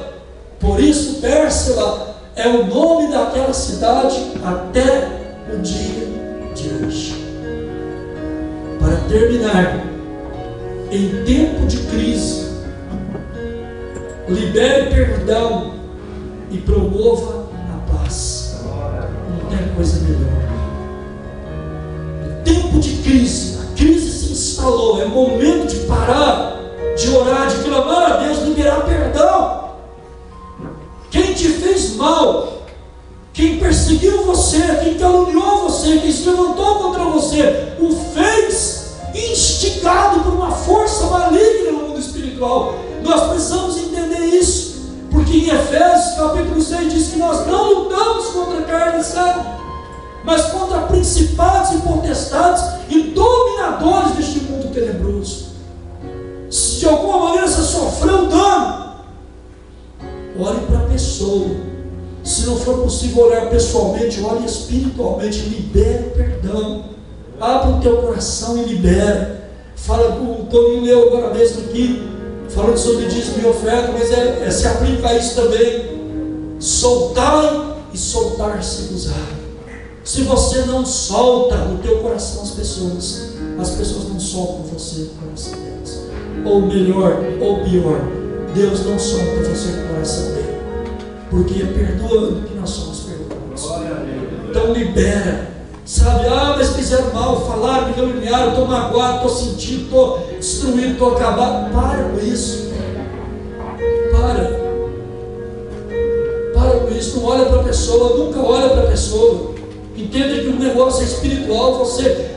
por isso Pérsela é o nome daquela cidade até o dia de hoje. Para terminar, em tempo de crise, libere perdão e promova a paz. Não tem coisa melhor. Em tempo de crise, a crise se instalou, é momento de parar, de orar, de clamar a Deus, liberar perdão. Quem te fez mal, quem perseguiu você, quem caluniou você, quem se levantou contra você, o fez instigado por uma força maligna no mundo espiritual. Nós precisamos entender isso, porque em Efésios capítulo 6 diz que nós não lutamos contra carne e sangue, mas contra principados e potestades e dominadores deste mundo tenebroso. Se de alguma maneira você sofreu dano, ore para a pessoa. Se não for possível orar pessoalmente, ore espiritualmente, libere perdão, abra o teu coração e libera. Fala, o Toninho leu agora mesmo aqui, falando sobre dízimo e oferta, mas se aplica a isso também. Soltai e soltar-se-vos-á. Se você não solta no teu coração as pessoas não soltam você no coração delas. Ou melhor, ou pior, Deus não solta você no coração dele, porque é perdoando que nós somos perdoados. Então libera, sabe? Mas fizeram mal, falaram, me caluniaram, estou magoado, estou sentindo, estou destruído, estou acabado. Para com isso. Para com isso. Não olha para a pessoa, nunca olha para a pessoa. Entenda que o negócio é espiritual. A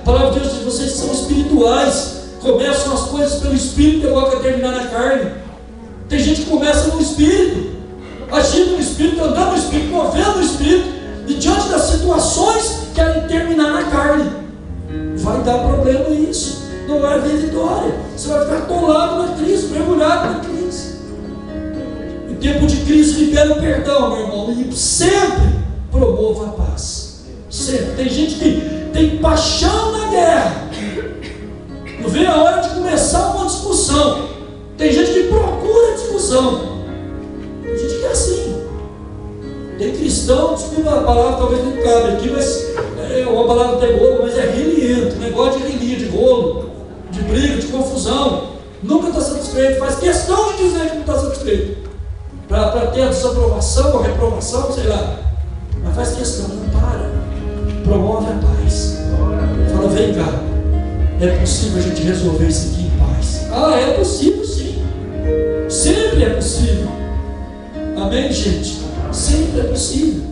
palavra de Deus diz: vocês são espirituais. Começam as coisas pelo Espírito e agora quer terminar na carne. Tem gente que começa no Espírito, agindo no Espírito, andando no Espírito, movendo no Espírito, e diante das situações querem terminar na carne. Vai dar problema isso. Não vai haver vitória. Você vai ficar atolado na crise, mergulhado na crise. Em tempo de crise, libera o perdão, meu irmão, e sempre promova a paz. Sempre. Tem gente que tem paixão na guerra, não vê a hora de começar uma discussão. Tem gente que procura discussão. Tem gente que é assim. Tem cristão, desculpa a palavra, talvez não cabe aqui, mas é uma palavra até boa, mas é rilhento, negócio de rilhinha, de rolo, de briga, de confusão. Nunca está satisfeito, faz questão de dizer que não está satisfeito, para ter a desaprovação ou reprovação, sei lá. Mas faz questão, não para. Promove a paz. Fala, vem cá, é possível a gente resolver isso aqui em paz? Ah, é possível sim. Sempre é possível. Amém, gente? Sempre é possível.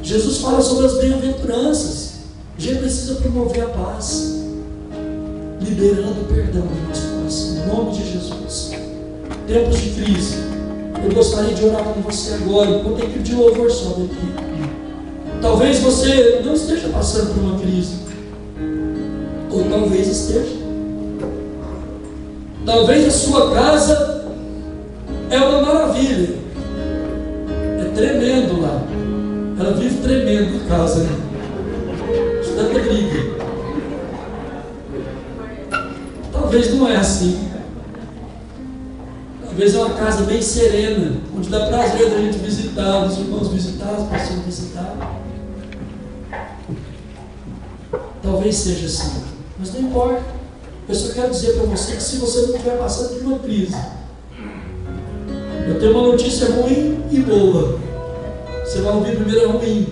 Jesus fala sobre as bem-aventuranças. A gente precisa promover a paz, liberando o perdão no nosso coração, em nome de Jesus. Tempos de crise, eu gostaria de orar com você agora. Vou ter que pedir louvor sobre aqui. Talvez você não esteja passando por uma crise, ou talvez esteja. Talvez a sua casa é uma maravilha, é tremendo lá. Ela vive tremendo em casa, né? De tanta briga. Talvez não é assim. Talvez é uma casa bem serena, onde dá prazer da gente visitar, os irmãos visitar, as pessoas visitar. Talvez seja assim, mas não importa. Eu só quero dizer para você que se você não estiver passando por uma crise, eu tenho uma notícia ruim e boa. Você vai ouvir primeiro a ruim,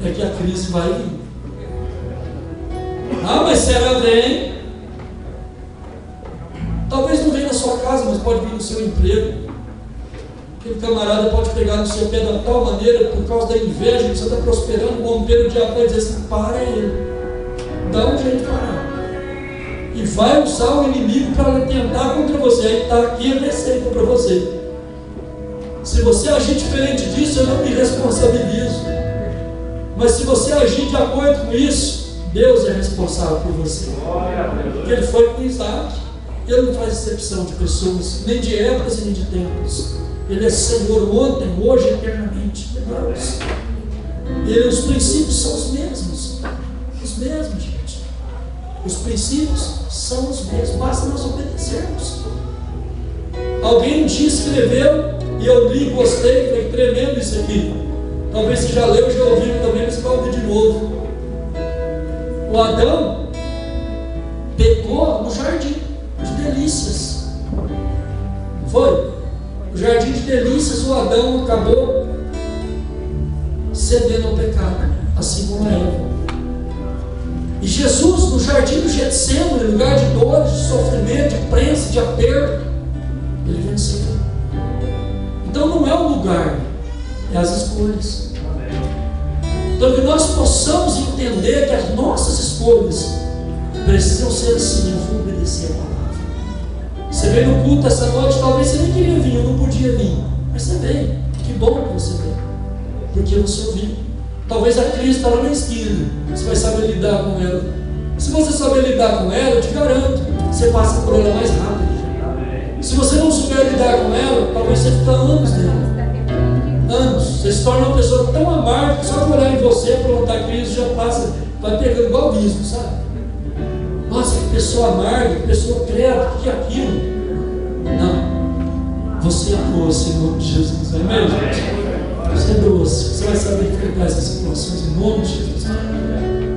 é que a crise vai vir. Ah, mas será vem? Talvez não venha na sua casa, mas pode vir no seu emprego. Aquele camarada pode pegar no seu pé da tal maneira, por causa da inveja, que você está prosperando, o bombeiro de diabo vai dizer assim, para ele, dá um jeito de parar. E vai usar o inimigo para tentar contra você. Aí está aqui a receita para você. Se você agir diferente disso, eu não me responsabilizo. Mas se você agir de acordo com isso, Deus é responsável por você. Porque Ele foi com Isaac. Ele não faz exceção de pessoas, nem de épocas e nem de tempos. Ele é Senhor ontem, hoje e eternamente. Irmãos, os princípios são os mesmos. Os mesmos, gente. Os princípios são os mesmos. Basta nós obedecermos. Alguém um dia escreveu, e eu li, gostei, foi tremendo isso aqui. Talvez você já leu, já ouviu também, mas vai ouvir de novo. O Adão pecou no jardim de delícias. Foi? O jardim de delícias, o Adão acabou cedendo ao pecado, assim como a Eva. E Jesus, no jardim do Getsemane, lugar de dores, de sofrimento, de prensa, de aperto, Ele venceu. Então não é o lugar, é as escolhas. Então que nós possamos entender que as nossas escolhas precisam ser assim. Eu vou obedecer a palavra. Você veio no culto essa noite, talvez você nem queria vir, eu não podia vir, mas você veio. Que bom que você veio, porque você ouviu. Talvez a crise está lá na esquina, você vai saber lidar com ela. Se você saber lidar com ela, eu te garanto, você passa por ela mais rápido. Se você não souber lidar com ela, talvez você fique anos nela. Anos. Você se torna uma pessoa tão amarga que só de olhar em você, aprontar a crise, já passa, vai pegando igual abismo, sabe? Nossa, que pessoa amarga, que pessoa creda, o que é aquilo? Não. Você é doce em nome de Jesus. Amém, gente? Você é doce. Você vai saber enfrentar essas situações em nome de Jesus.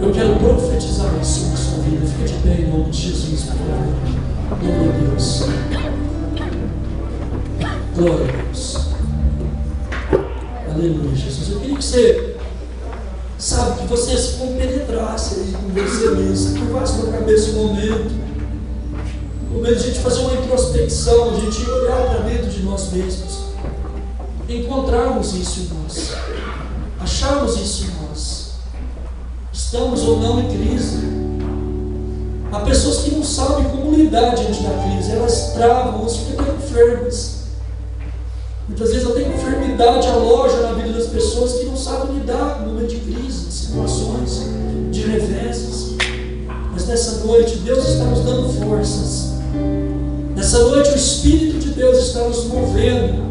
Eu quero profetizar isso sobre a sua vida. Fica de pé em nome de Jesus, por favor. Glória a Deus. Glória a Deus. Aleluia, Jesus. Eu queria que você, sabe, que você se compenetrasse aí com você mesmo, curvasse na cabeça um momento de a gente fazer uma introspecção, a gente olhar para dentro de nós mesmos, encontrarmos isso em nós, acharmos isso em nós. Estamos ou não em crise? Há pessoas que não sabem como lidar diante da crise, elas travam, elas ficam enfermas. Muitas vezes até enfermidade aloja na vida das pessoas que não sabem lidar com o momento de crise, de situações, de reveses. Mas nessa noite Deus está nos dando forças. Nessa noite o Espírito de Deus está nos movendo,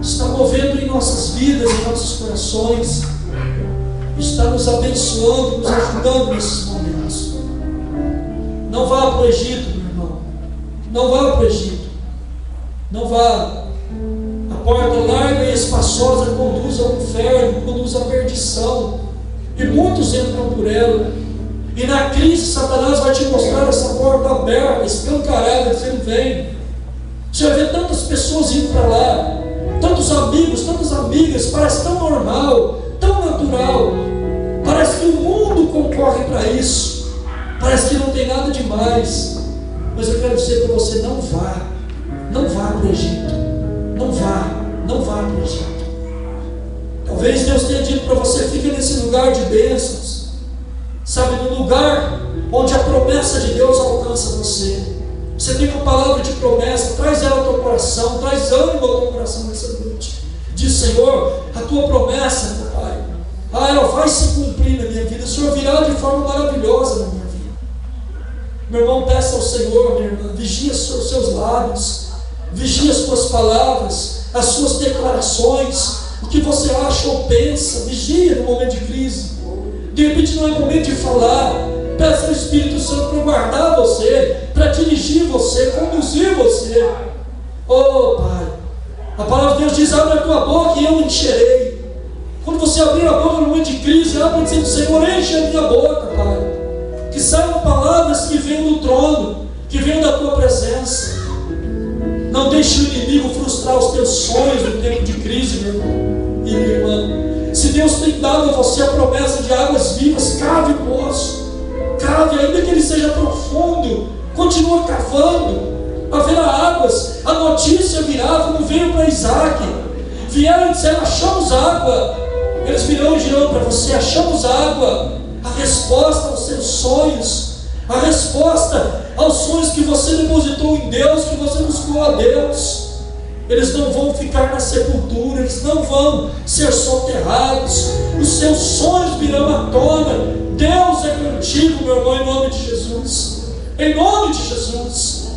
está movendo em nossas vidas, em nossos corações, está nos abençoando, nos ajudando nesses momentos. Não vá para o Egito, meu irmão. Não vá para o Egito. Não vá. A porta larga e espaçosa conduz ao inferno, conduz à perdição. E muitos entram por ela. E na crise, Satanás vai te mostrar essa porta aberta, escancarada, dizendo: vem. Você vai ver tantas pessoas indo para lá, tantos amigos, tantas amigas, parece tão normal, tão natural. Parece que o mundo concorre para isso. Parece que não tem nada demais. Mas eu quero dizer para você: não vá para o Egito. Não vá para o Egito. Talvez Deus tenha dito para você: fique nesse lugar de bênçãos, sabe, no lugar onde a promessa de Deus alcança você. Você tem uma palavra de promessa, traz ela ao teu coração, traz ânimo ao teu coração nessa noite. Diz: Senhor, a tua promessa, meu Pai, ela vai se cumprir na minha vida. O Senhor virá de forma maravilhosa na minha vida. Meu irmão, peça ao Senhor, minha irmã, vigie os seus lábios, vigie as suas palavras, as suas declarações, o que você acha ou pensa. Vigie no momento de crise. De repente não é momento de falar. Peça ao Espírito Santo para guardar você, para dirigir você, conduzir você. Oh Pai, a palavra de Deus diz: abre a tua boca e eu encherei. Quando você abrir a boca no momento de crise, abra dizendo: Senhor, enche a minha boca, Pai. Que saiam palavras que venham do trono, que venham da tua presença. Não deixe o inimigo frustrar os teus sonhos no tempo de crise, meu irmão e minha irmã. Se Deus tem dado a você a promessa de águas vivas, cave o poço. Cave, ainda que ele seja profundo, continua cavando. Haverá águas. A notícia virá, como veio para Isaac. Vieram e disseram: achamos água. Eles virão e dirão para você: achamos água. A resposta aos seus sonhos, a resposta aos sonhos que você depositou em Deus, que você buscou a Deus. Eles não vão ficar na sepultura, eles não vão ser soterrados. Os seus sonhos virão à tona. Deus é contigo, meu irmão, em nome de Jesus. Em nome de Jesus.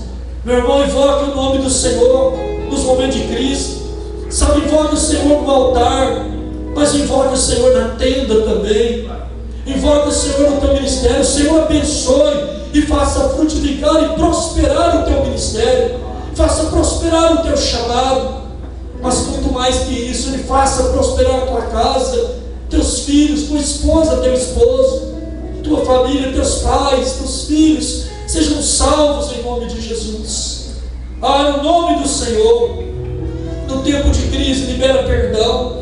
Meu irmão, invoque o nome do Senhor nos momentos de crise. Sabe, invoque o Senhor no altar, mas invoque o Senhor na tenda também. Invoque o Senhor no teu ministério. O Senhor abençoe e faça frutificar e prosperar o teu ministério. Faça prosperar o teu chamado. Mas muito mais que isso, Ele faça prosperar a tua casa, teus filhos, tua esposa, teu esposo, tua família, teus pais, teus filhos sejam salvos em nome de Jesus. No nome do Senhor. No tempo de crise, libera perdão.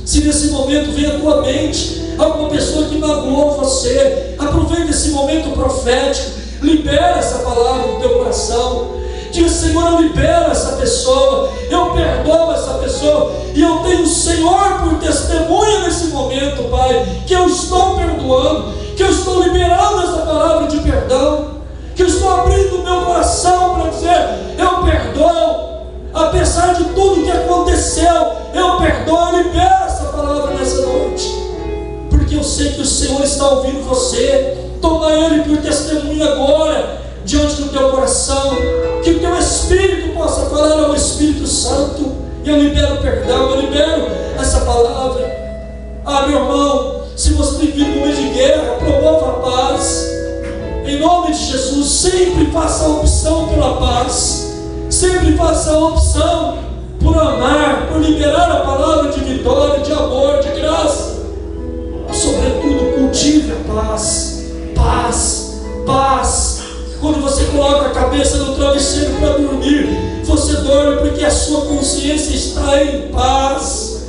Se nesse momento vem à tua mente alguma pessoa que magoou você, aproveita esse momento profético, libera essa palavra no teu coração. Diga: Senhor, eu libero essa pessoa, eu perdoo essa pessoa, e eu tenho o Senhor por testemunha nesse momento, Pai, que eu estou perdoando, que eu estou liberando essa palavra de perdão, que eu estou abrindo o meu coração para dizer: eu perdoo, apesar de tudo que aconteceu, eu perdoo. Eu libero essa palavra nessa noite, porque eu sei que o Senhor está ouvindo você. Toma Ele por testemunha agora, diante do teu coração, que o teu Espírito possa falar ao Espírito Santo. E eu libero perdão, eu libero essa palavra. Meu irmão, se você tem vivido um momento de guerra, promova a paz, em nome de Jesus. Sempre faça a opção pela paz, sempre faça a opção por amar, por liberar a palavra de vitória, de amor, de graça. Sobretudo, cultive a paz. Paz. Quando você coloca a cabeça no travesseiro para dormir, você dorme porque a sua consciência está em paz.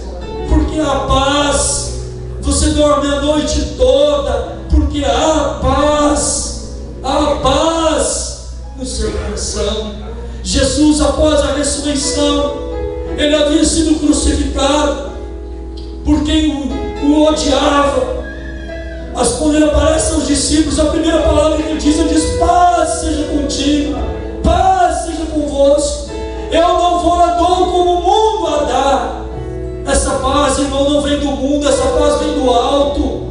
Porque há paz. Você dorme a noite toda porque há paz. Há paz no seu coração. Jesus, após a ressurreição, Ele havia sido crucificado por quem o odiava. Mas quando Ele aparece aos discípulos, a primeira palavra que Ele diz: paz seja contigo, paz seja convosco. Eu não vou a dor como o mundo a dar. Essa paz, irmão, não vem do mundo, essa paz vem do alto.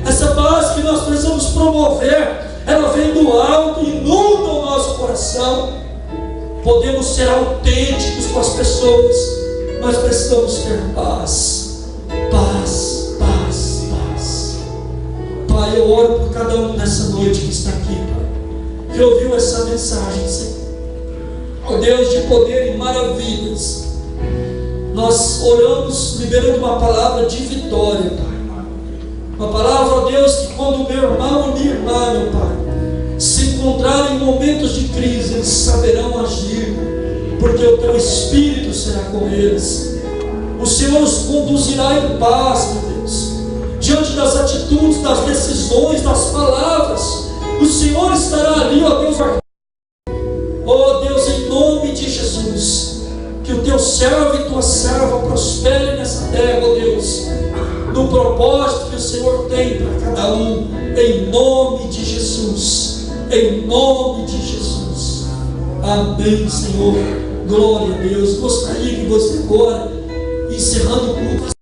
Essa paz que nós precisamos promover, ela vem do alto e inunda o nosso coração. Podemos ser autênticos com as pessoas, mas precisamos ter paz. Pai, eu oro por cada um nessa noite que está aqui, Pai, que ouviu essa mensagem, Senhor. Ó Deus de poder e maravilhas, nós oramos liberando uma palavra de vitória, Pai. Uma palavra, ó Deus, que quando meu irmão e minha irmã, meu Pai, se encontrarem em momentos de crise, eles saberão agir, porque o Teu Espírito será com eles. O Senhor os conduzirá em paz, meu Deus. diante das atitudes, das decisões, das palavras. O Senhor estará ali, ó Deus. Ó Deus, em nome de Jesus, que o teu servo e tua serva prosperem nessa terra, ó Deus, no propósito que o Senhor tem para cada um, em nome de Jesus, em nome de Jesus. Amém, Senhor. Glória a Deus. Gostaria que você agora, encerrando o culto,